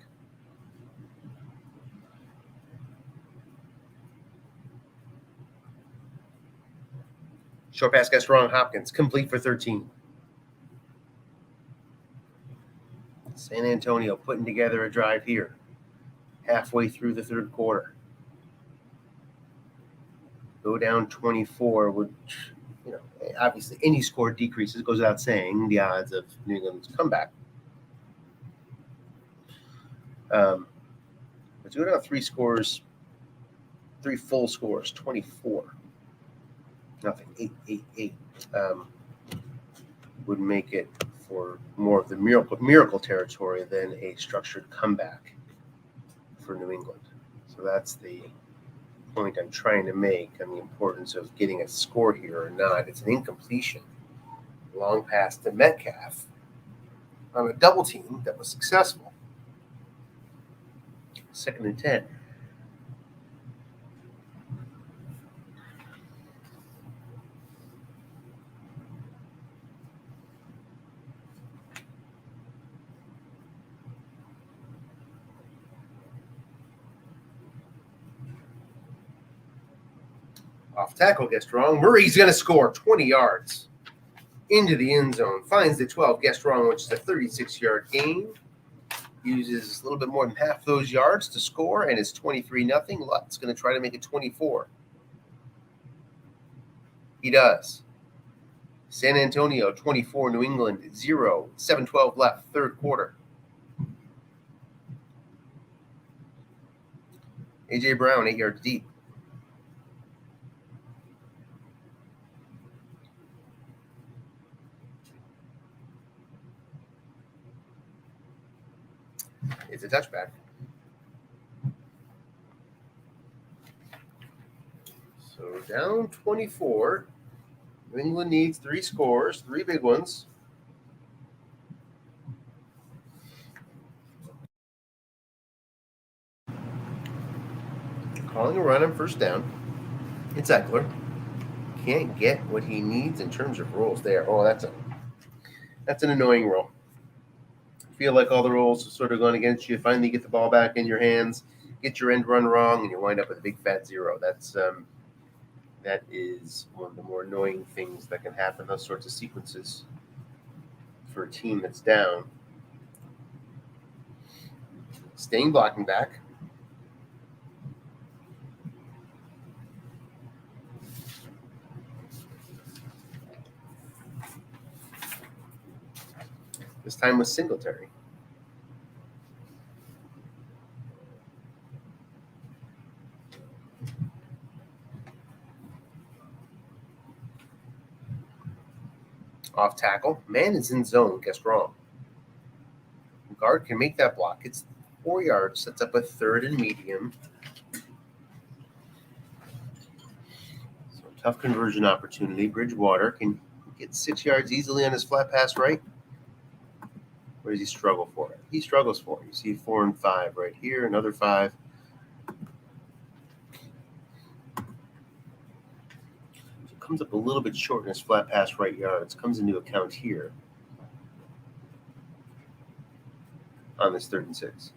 Short pass gets wrong. Hopkins complete for 13. San Antonio putting together a drive here halfway through the third quarter. Go down 24, which, obviously any score decreases, goes without saying, the odds of New England's comeback. But to go down 3 full scores, 24. Nothing, 8-8-8, would make it for more of the miracle territory than a structured comeback for New England. So that's the point I'm trying to make on the importance of getting a score here or not. It's an incompletion. Long pass to Metcalf on a double team that was successful. 2nd and 10. Off tackle gets strong. Murray's going to score 20 yards into the end zone. Finds the 12, gets strong, which is a 36-yard gain. Uses a little bit more than half those yards to score, and it's 23-0. Lutt's going to try to make it 24. He does. San Antonio 24, New England 0. 7:12 left, third quarter. A.J. Brown 8 yards deep. It's a touchback. Down 24. New England needs 3 scores, 3 big ones. Calling a run on first down. It's Eckler. Can't get what he needs in terms of rolls there. Oh, that's an annoying roll. Feel like all the rolls are sort of going against you. Finally get the ball back in your hands, get your end run wrong, and you wind up with a big fat 0. That is one of the more annoying things that can happen, those sorts of sequences for a team that's down. Staying blocking back. This time with Singletary. Off tackle. Man is in zone. Guessed wrong. Guard can make that block. It's 4 yards. Sets up a 3rd and medium. So tough conversion opportunity. Bridgewater can get 6 yards easily on his flat pass right. Where does he struggle for it? He struggles for it. You see 4 and 5 right here. Another 5. Comes up a little bit short in his flat pass right yards. Comes into account here on this 3rd and 6.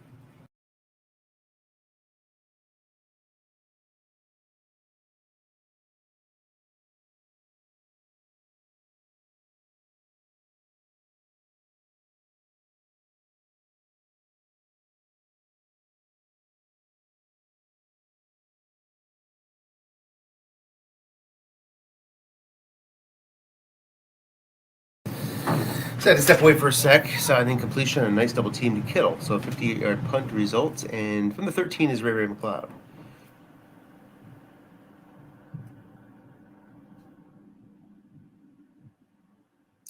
So I had to step away for a sec. Saw an incompletion and a nice double team to Kittle. So a 58-yard punt results. And from the 13 is Ray McLeod.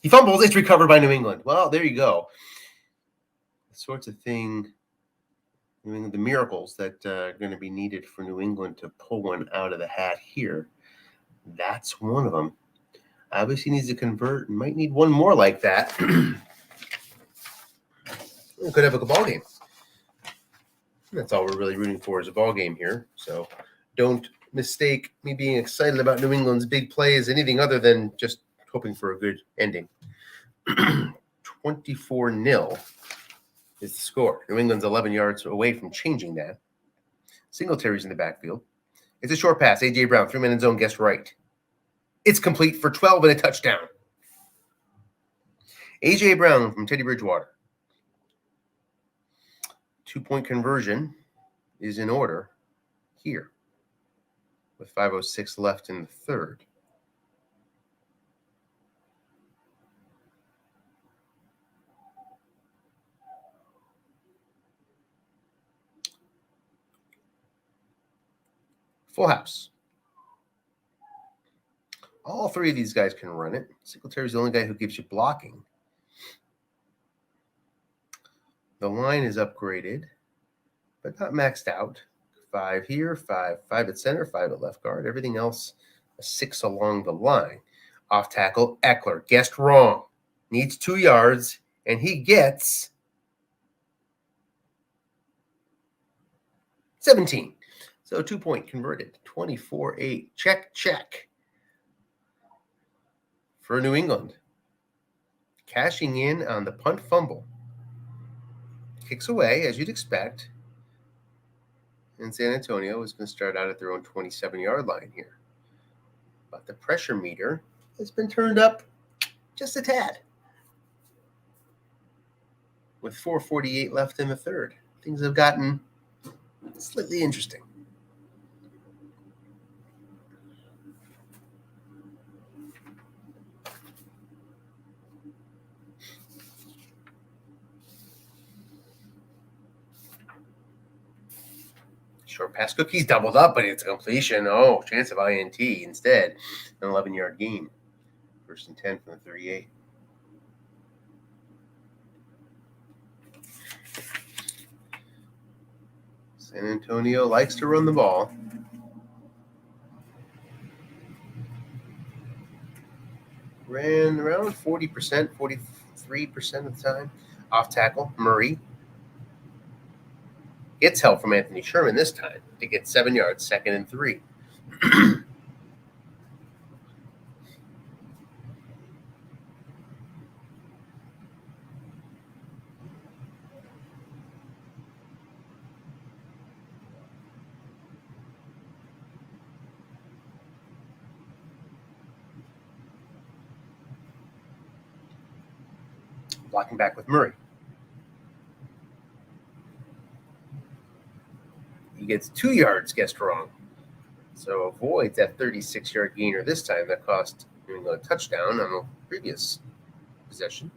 He fumbles. It's recovered by New England. Well, there you go. The sorts of thing, the miracles that are going to be needed for New England to pull one out of the hat here. That's one of them. Obviously needs to convert and might need one more like that. We could have a ball game. That's all we're really rooting for is a ball game here. So don't mistake me being excited about New England's big play as anything other than just hoping for a good ending. 24-0 is the score. New England's 11 yards away from changing that. Singletary's in the backfield. It's a short pass. A.J. Brown, 3-man in zone, guessed right. It's complete for 12 and a touchdown. A.J. Brown from Teddy Bridgewater. 2-point conversion is in order here with 5:06 left in the 3rd. Full house. All 3 of these guys can run it. Singletary's the only guy who gives you blocking. The line is upgraded, but not maxed out. 5 here, 5 at center, 5 at left guard. Everything else, a 6 along the line. Off tackle, Eckler. Guessed wrong. Needs 2 yards, and he gets 17. So 2-point converted. 24-8. Check. For New England. Cashing in on the punt fumble. Kicks away, as you'd expect. And San Antonio is going to start out at their own 27-yard line here. But the pressure meter has been turned up just a tad. With 4:48 left in the 3rd. Things have gotten slightly interesting. Short pass cookies doubled up, but it's a completion. Oh, chance of INT instead. An 11-yard gain. 1st and 10 from the 38. San Antonio likes to run the ball. ran around 40%, 43% of the time. Off tackle, Murray gets help from Anthony Sherman this time to get 7 yards, 2nd and 3. Blocking back with Murray. He gets 2 yards, guessed wrong. So avoids that 36-yard gainer this time that cost New England a touchdown on the previous possession.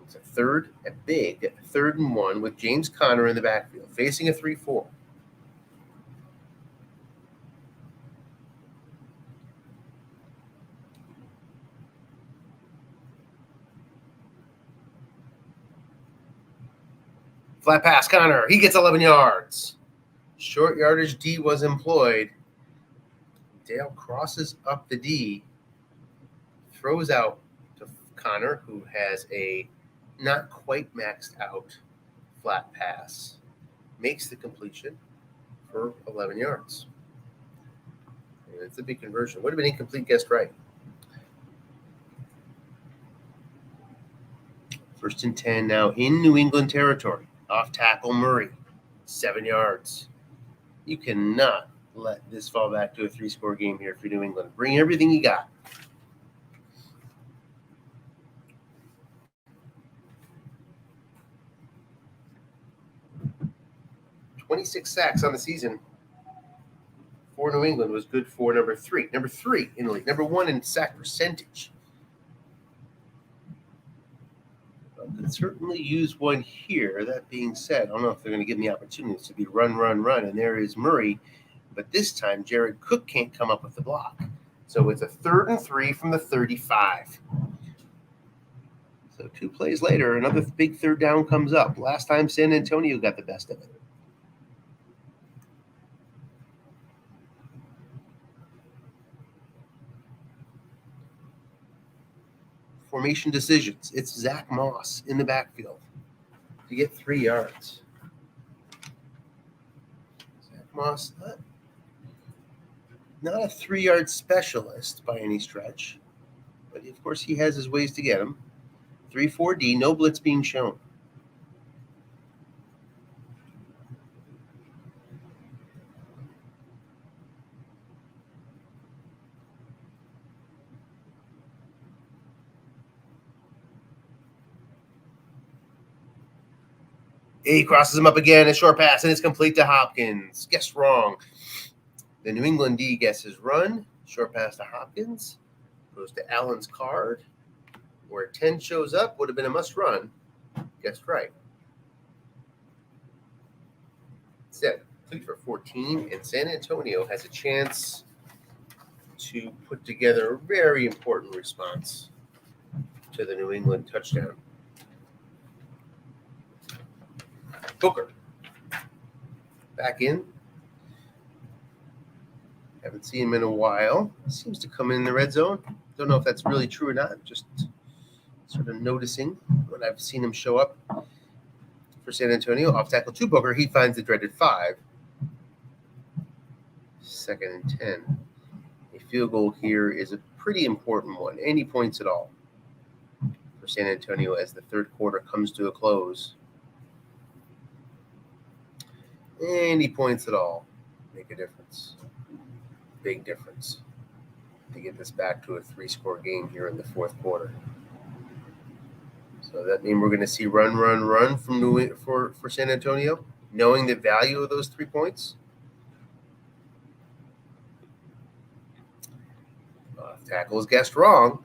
It's a third and 1 with James Conner in the backfield, facing a 3-4. Flat pass, Conner. He gets 11 yards. Short yardage D was employed. Dale crosses up the D, throws out to Conner, who has a not quite maxed out flat pass, makes the completion for 11 yards. And it's a big conversion. Would have been incomplete, guessed right. 1st and 10 now in New England territory. Off tackle Murray, 7 yards. You cannot let this fall back to a 3-score game here for New England. Bring everything you got. "26 sacks on the season for New England was good for number 3. Number 3 in the league. Number 1 in sack percentage. Could certainly use one here. That being said, I don't know if they're going to give me opportunities to be run. And there is Murray. But this time, Jared Cook can't come up with the block. So it's a 3rd and 3 from the 35. So 2 plays later, another big 3rd down comes up. Last time, San Antonio got the best of it. Formation decisions. It's Zach Moss in the backfield to get 3 yards. Zach Moss, not a 3-yard specialist by any stretch, but of course he has his ways to get them. 3-4D, no blitz being shown. He crosses him up again, a short pass, and it's complete to Hopkins. Guessed wrong. The New England D guesses run. Short pass to Hopkins. Goes to Allen's card. Where 10 shows up, would have been a must run. Guessed right. Instead, complete for 14, and San Antonio has a chance to put together a very important response to the New England touchdown. Booker back in. Haven't seen him in a while. Seems to come in the red zone. Don't know if that's really true or not. Just sort of noticing when I've seen him show up for San Antonio. Off tackle to Booker. He finds the dreaded 5. 2nd and 10. A field goal here is a pretty important one. Any points at all for San Antonio as the 3rd quarter comes to a close. Any points at all make a difference. Big difference to get this back to a 3-score game here in the 4th quarter. So that means we're going to see run from for San Antonio, knowing the value of those 3 points. Tackle is guessed wrong.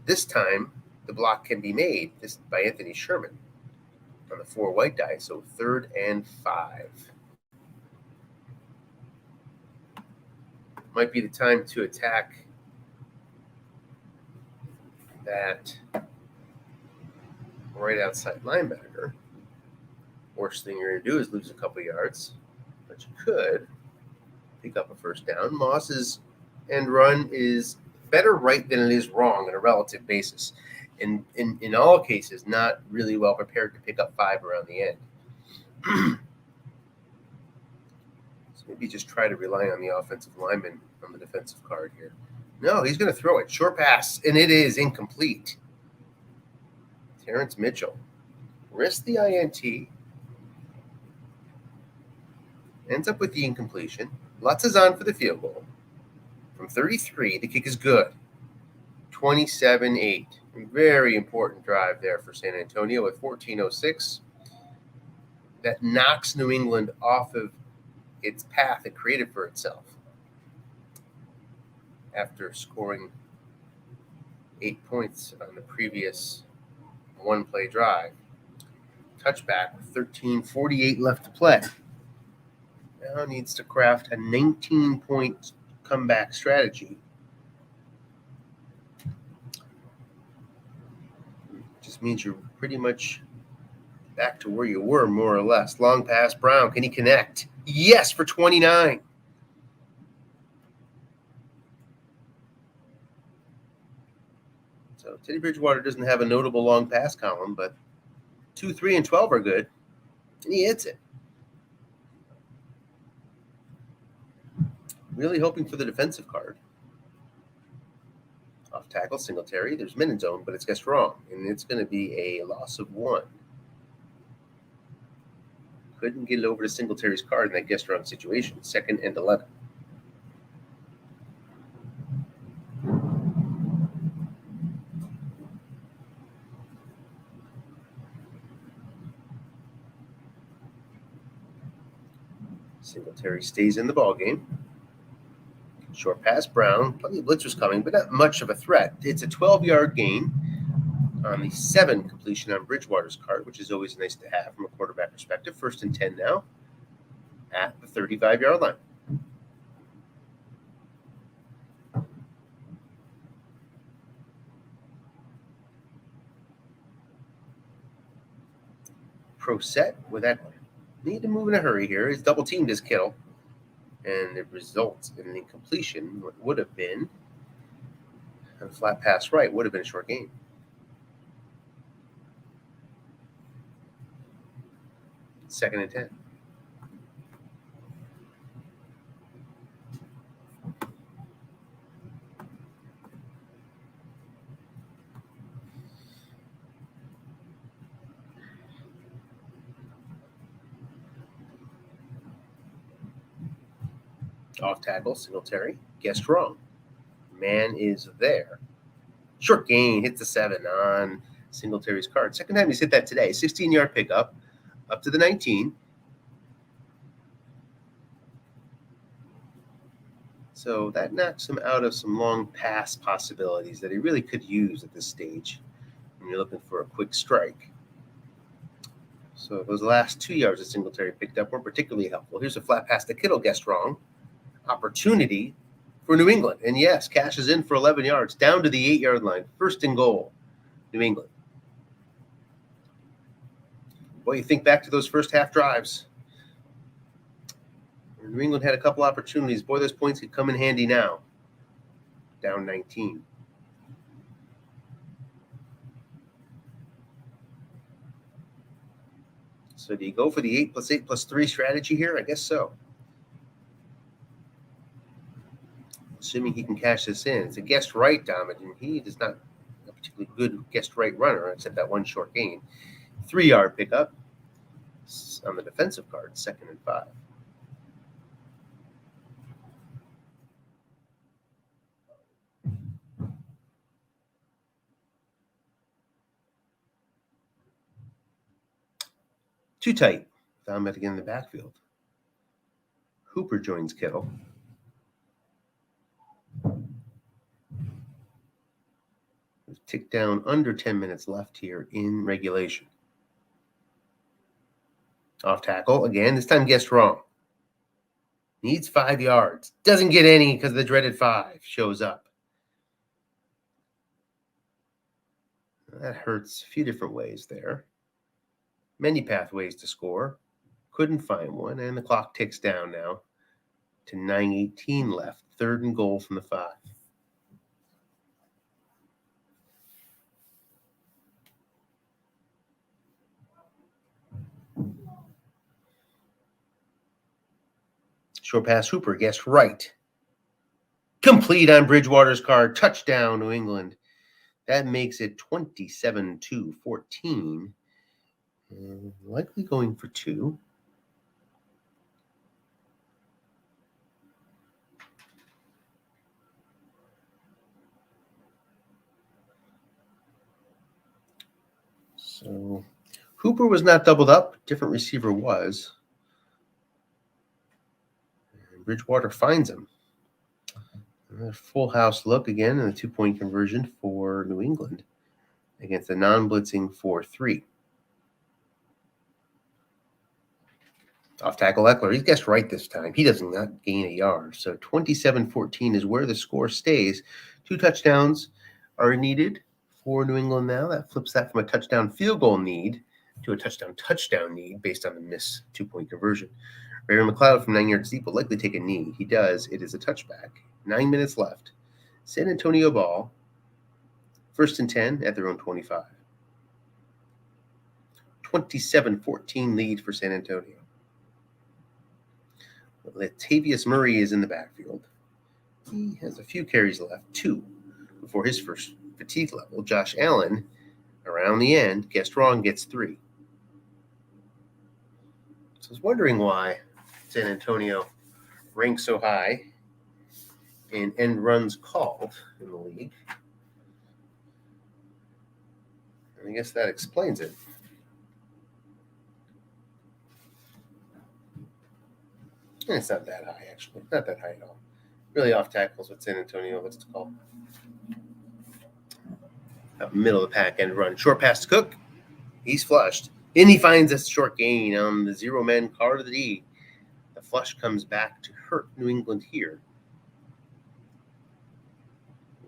This time, the block can be made by Anthony Sherman on the 4 white die. So 3rd and 5. Might be the time to attack that right outside linebacker. Worst thing you're going to do is lose a couple yards, but you could pick up a 1st down. Moss's end run is better right than it is wrong on a relative basis. And in all cases, not really well prepared to pick up 5 around the end. So maybe just try to rely on the offensive lineman on the defensive card here. No, he's going to throw it. Short pass, and it is incomplete. Terrence Mitchell risks the INT. Ends up with the incompletion. Lutz is on for the field goal. From 33, the kick is good. 27-8. Very important drive there for San Antonio with 14:06. That knocks New England off of its path it created for itself after scoring 8 points on the previous one-play drive. Touchback with 13:48 left to play. Now needs to craft a 19-point comeback strategy. Just means you're pretty much back to where you were, more or less. Long pass, Brown. Can he connect? Yes, for 29. So Teddy Bridgewater doesn't have a notable long pass column, but 2, 3, and 12 are good, and he hits it. Really hoping for the defensive card. Off tackle, Singletary. There's men in zone, but it's guessed wrong, and it's going to be a loss of 1. Couldn't get it over to Singletary's card in that guessed wrong situation. 2nd and 11. Singletary stays in the ball game. Short pass, Brown. Plenty of blitzers coming, but not much of a threat. It's a 12-yard gain on the 7 completion on Bridgewater's card, which is always nice to have from a quarterback perspective. 1st and 10 now at the 35-yard line. Pro set with that. Need to move in a hurry here. He's double teamed his Kittle, and it results in an incompletion. What would have been a flat pass right would have been a short gain. Second and 10. Off tackle, Singletary. Guessed wrong. Man is there. Short gain, hits the 7 on Singletary's card. Second time he's hit that today. 16-yard pickup, up to the 19. So that knocks him out of some long pass possibilities that he really could use at this stage when you're looking for a quick strike. So those last 2 yards that Singletary picked up weren't particularly helpful. Here's a flat pass to Kittle, guessed wrong. Opportunity for New England. And yes, Cash is in for 11 yards, down to the 8-yard line. 1st and goal, New England. Boy, you think back to those first half drives. New England had a couple opportunities. Boy, those points could come in handy now. Down 19. So do you go for the 8 + 8 + 3 strategy here? I guess so. Assuming he can cash this in. It's a guessed right, Dominic, and he is not a particularly good guessed right runner, except that one short gain. 3-yard pickup on the defensive card, 2nd and 5. Too tight. Dominic again in the backfield. Hooper joins Kittle. We've ticked down under 10 minutes left here in regulation. Off tackle again, this time guessed wrong. Needs 5 yards. Doesn't get any because the dreaded 5 shows up. That hurts a few different ways there. Many pathways to score. Couldn't find one, and the clock ticks down now to 9:18 left. 3rd and goal from the 5. Short pass, Hooper guessed right. Complete on Bridgewater's card. Touchdown, New England. That makes it 27-14. Likely going for 2. So Hooper was not doubled up. Different receiver was. And Bridgewater finds him. A full house look again and a 2-point conversion for New England against a non-blitzing 4-3. Off tackle Eckler. He's guessed right this time. He does not gain a yard. So 27-14 is where the score stays. 2 touchdowns are needed for New England now. That flips that from a touchdown field goal need to a touchdown need based on the miss 2-point conversion. Ray McLeod from 9 yards deep will likely take a knee. He does. It is a touchback. 9 minutes left. San Antonio ball. 1st and 10 at their own 25. 27-14 lead for San Antonio. Latavius Murray is in the backfield. He has a few carries left, 2 before his first fatigue level. Josh Allen, around the end, guessed wrong, gets 3. So I was wondering why San Antonio ranks so high in end runs called in the league. And I guess that explains it. And it's not that high, actually. Not that high at all. Really off tackles with San Antonio, what's it called? Middle of the pack end run. Short pass to Cook. He's flushed. Then he finds a short gain on the 0-man card of the D. The flush comes back to hurt New England here.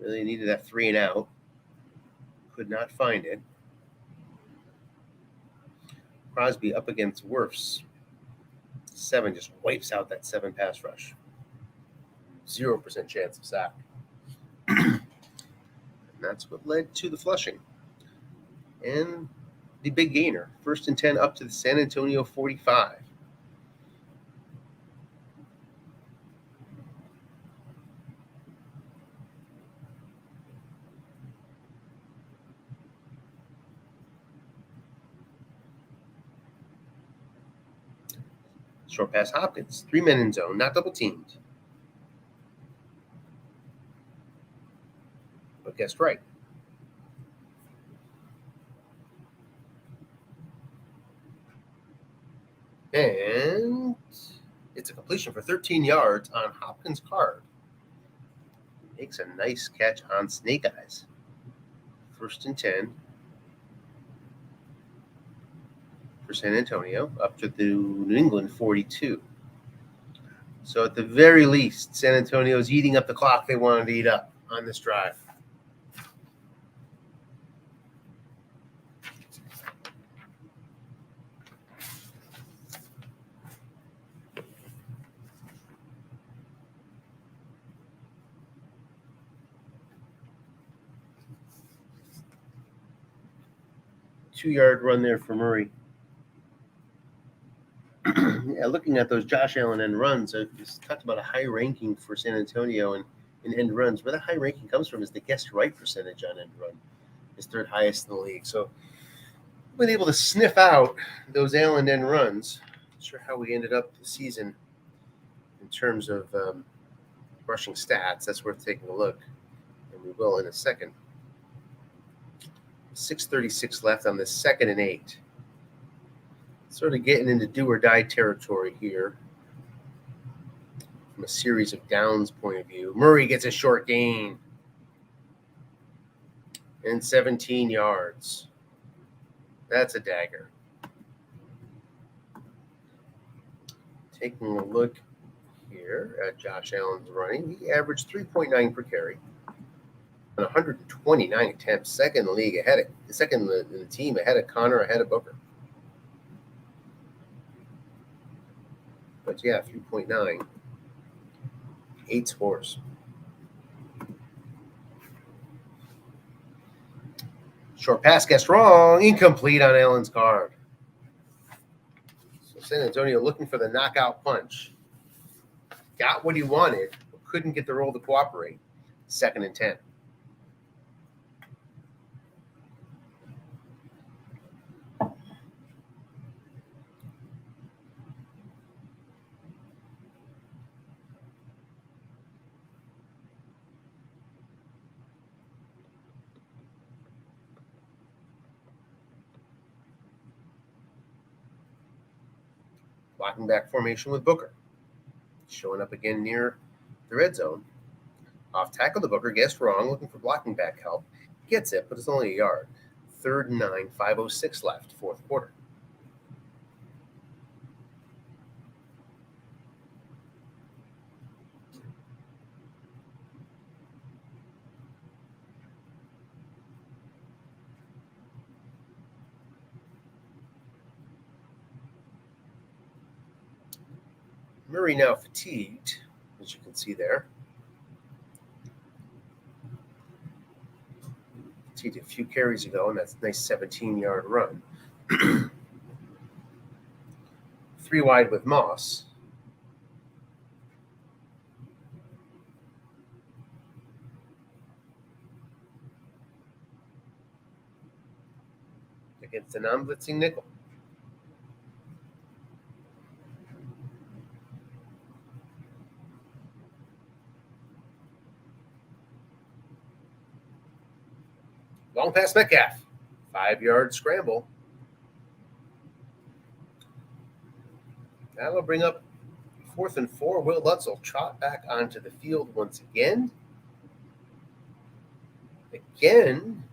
Really needed that 3 and out. Could not find it. Crosby up against Wirfs. 7 just wipes out that 7 pass rush. 0% chance of sack. And that's what led to the flushing. And the big gainer. 1st and 10 up to the San Antonio 45. Short pass Hopkins. 3 men in zone, not double teamed. But guessed right. And it's a completion for 13 yards on Hopkins' card. Makes a nice catch on Snake Eyes. 1st and 10 for San Antonio, up to the New England 42. So at the very least, San Antonio is eating up the clock they wanted to eat up on this drive. Two-yard run there for Murray. Yeah, looking at those Josh Allen end runs, I just talked about a high ranking for San Antonio and in end runs. Where the high ranking comes from is the guessed right percentage on end run. It's 3rd highest in the league. So we've been able to sniff out those Allen end runs. Not sure how we ended up the season in terms of rushing stats. That's worth taking a look, and we will in a second. 6:36 left on the 2nd and 8. Sort of getting into do-or-die territory here from a series of downs point of view. Murray gets a short gain and 17 yards. That's a dagger. Taking a look here at Josh Allen's running, he averaged 3.9 per carry on 129 attempts, second in the league, second in the team, ahead of Connor, ahead of Booker. But yeah, 3.9. 8 scores. Short pass guessed wrong. Incomplete on Allen's card. So San Antonio looking for the knockout punch. got what he wanted, but couldn't get the roll to cooperate. 2nd and 10. Blocking back formation with Booker. Showing up again near the red zone. Off tackle to Booker, guessed wrong, looking for blocking back help. Gets it, but it's only a yard. 3rd and 9, 5:06 left, fourth quarter. Murray now fatigued, as you can see there. Fatigued a few carries ago, and that's a nice 17-yard run. 3 wide with Moss. Against a non-blitzing nickel. Long pass Metcalf. 5-yard scramble. That'll bring up 4th and 4. Will Lutz will trot back onto the field once again. Again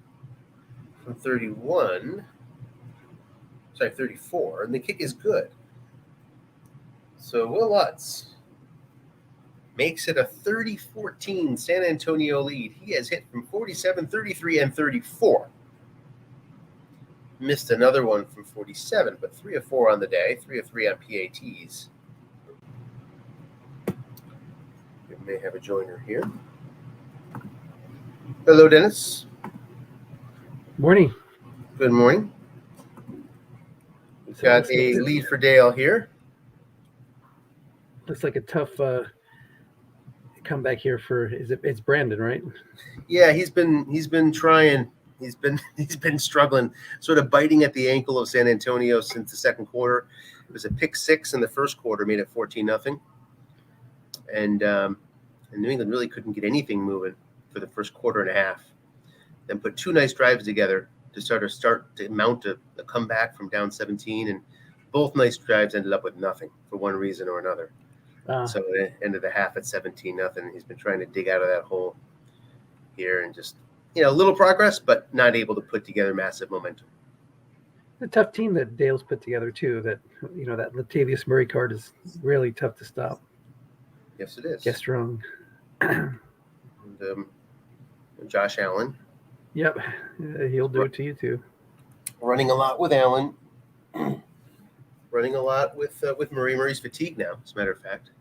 from 34. And the kick is good. So Will Lutz makes it a 30-14 San Antonio lead. He has hit from 47, 33, and 34. Missed another one from 47, but 3 of 4 on the day, 3 of 3 on PATs. We may have a joiner here. Hello, Dennis. Morning. Good morning. We've got a lead for Dale here. Looks like a tough comeback here for it's Brandon, right? Yeah, he's been trying. He's been struggling, sort of biting at the ankle of San Antonio since the second quarter. It was a pick 6 in the first quarter, made it 14-0, and New England really couldn't get anything moving for the first quarter and a half. Then put 2 nice drives together to start to mount a comeback from down 17, and both nice drives ended up with nothing for one reason or another. So it ended the half at 17-0. He's been trying to dig out of that hole here and just, a little progress, but not able to put together massive momentum. A tough team that Dale's put together too. That that Latavius Murray card is really tough to stop. Yes, it is. Guess wrong. And Josh Allen. Yep, he'll do it to you too. Running a lot with Allen. Running a lot with Murray. Murray's fatigued now, as a matter of fact.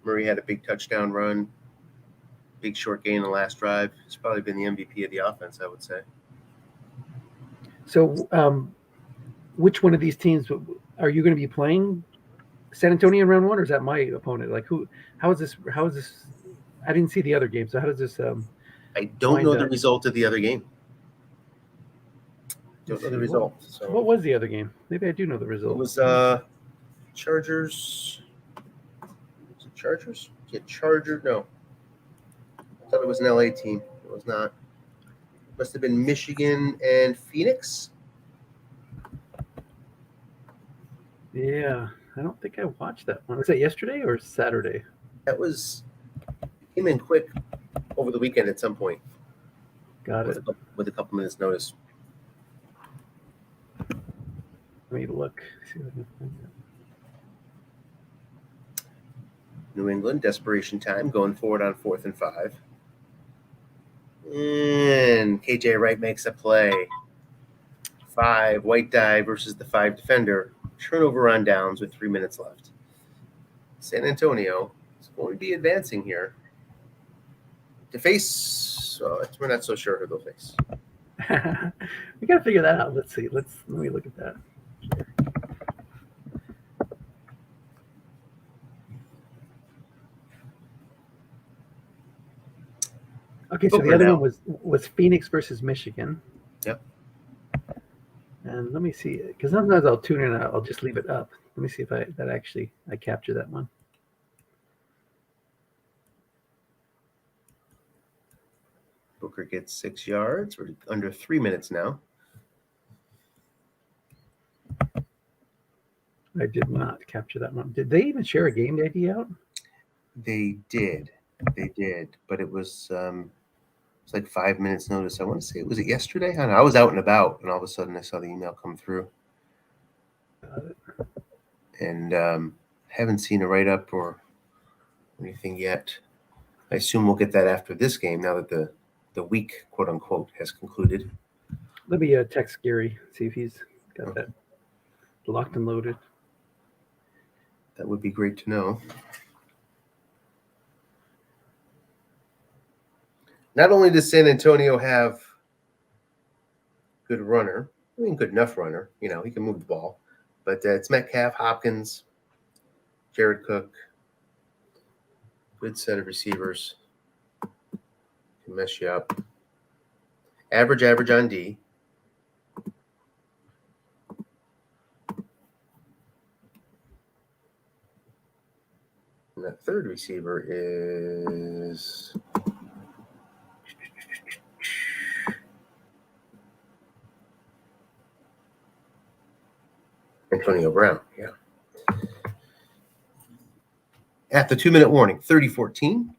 Murray had a big touchdown run, big short gain in the last drive. He's probably been the MVP of the offense, I would say. So, which one of these teams are you going to be playing? San Antonio in round 1, or is that my opponent? Like who? How is this? I didn't see the other game, so how does this? I don't know the result of the other game. Don't know the result. So what was the other game? Maybe I do know the result. It was Chargers. Was it Chargers? No. I thought it was an LA team. It was not. It must have been Michigan and Phoenix. Yeah, I don't think I watched that one. Was that yesterday or Saturday? That came in quick over the weekend at some point. Got it. With a couple minutes notice. Let me look. See if I can find that. New England, desperation time, going forward on 4th and 5. And KJ Wright makes a play. 5, white die versus the 5 defender. Turnover on downs with 3 minutes left. San Antonio is going to be advancing here. To face, we're not so sure who they'll face. We got to figure that out. Let's see. Let me look at that. Okay, so the for other now. one was Phoenix versus Michigan. Yep. And let me see, because sometimes I'll tune in and I'll just leave it up. Let me see if I capture that one. Booker gets 6 yards. We're under 3 minutes now. I did not capture that one. Did they even share a game ID out? They did, but it was it's like 5 minutes notice. I want to say was it yesterday? I don't know. I was out and about, and all of a sudden I saw the email come through, and haven't seen a write up or anything yet. I assume we'll get that after this game. Now that the week, quote unquote, has concluded. Let me text Gary, see if he's got that locked and loaded. That would be great to know. Not only does San Antonio have good runner, good enough runner, he can move the ball, but it's Metcalf, Hopkins, Jared Cook, good set of receivers. Can mess you up. Average on D. And that third receiver is Antonio Brown. Yeah. At the 2-minute warning, 30-14.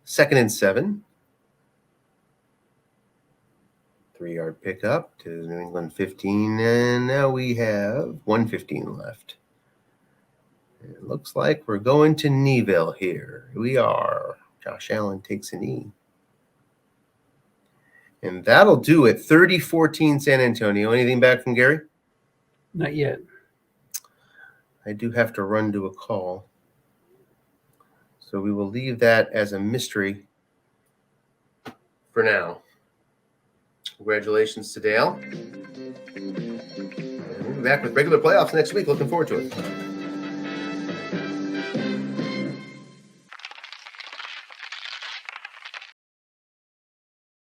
2nd and 7. 3-yard pickup to New England 15, and now we have 1:15 left. It looks like we're going to Kneeville here. We are. Josh Allen takes a knee. And that'll do it. 30-14 San Antonio. Anything back from Gary? Not yet. I do have to run to a call. So we will leave that as a mystery for now. Congratulations to Dale. And we'll be back with regular playoffs next week. Looking forward to it.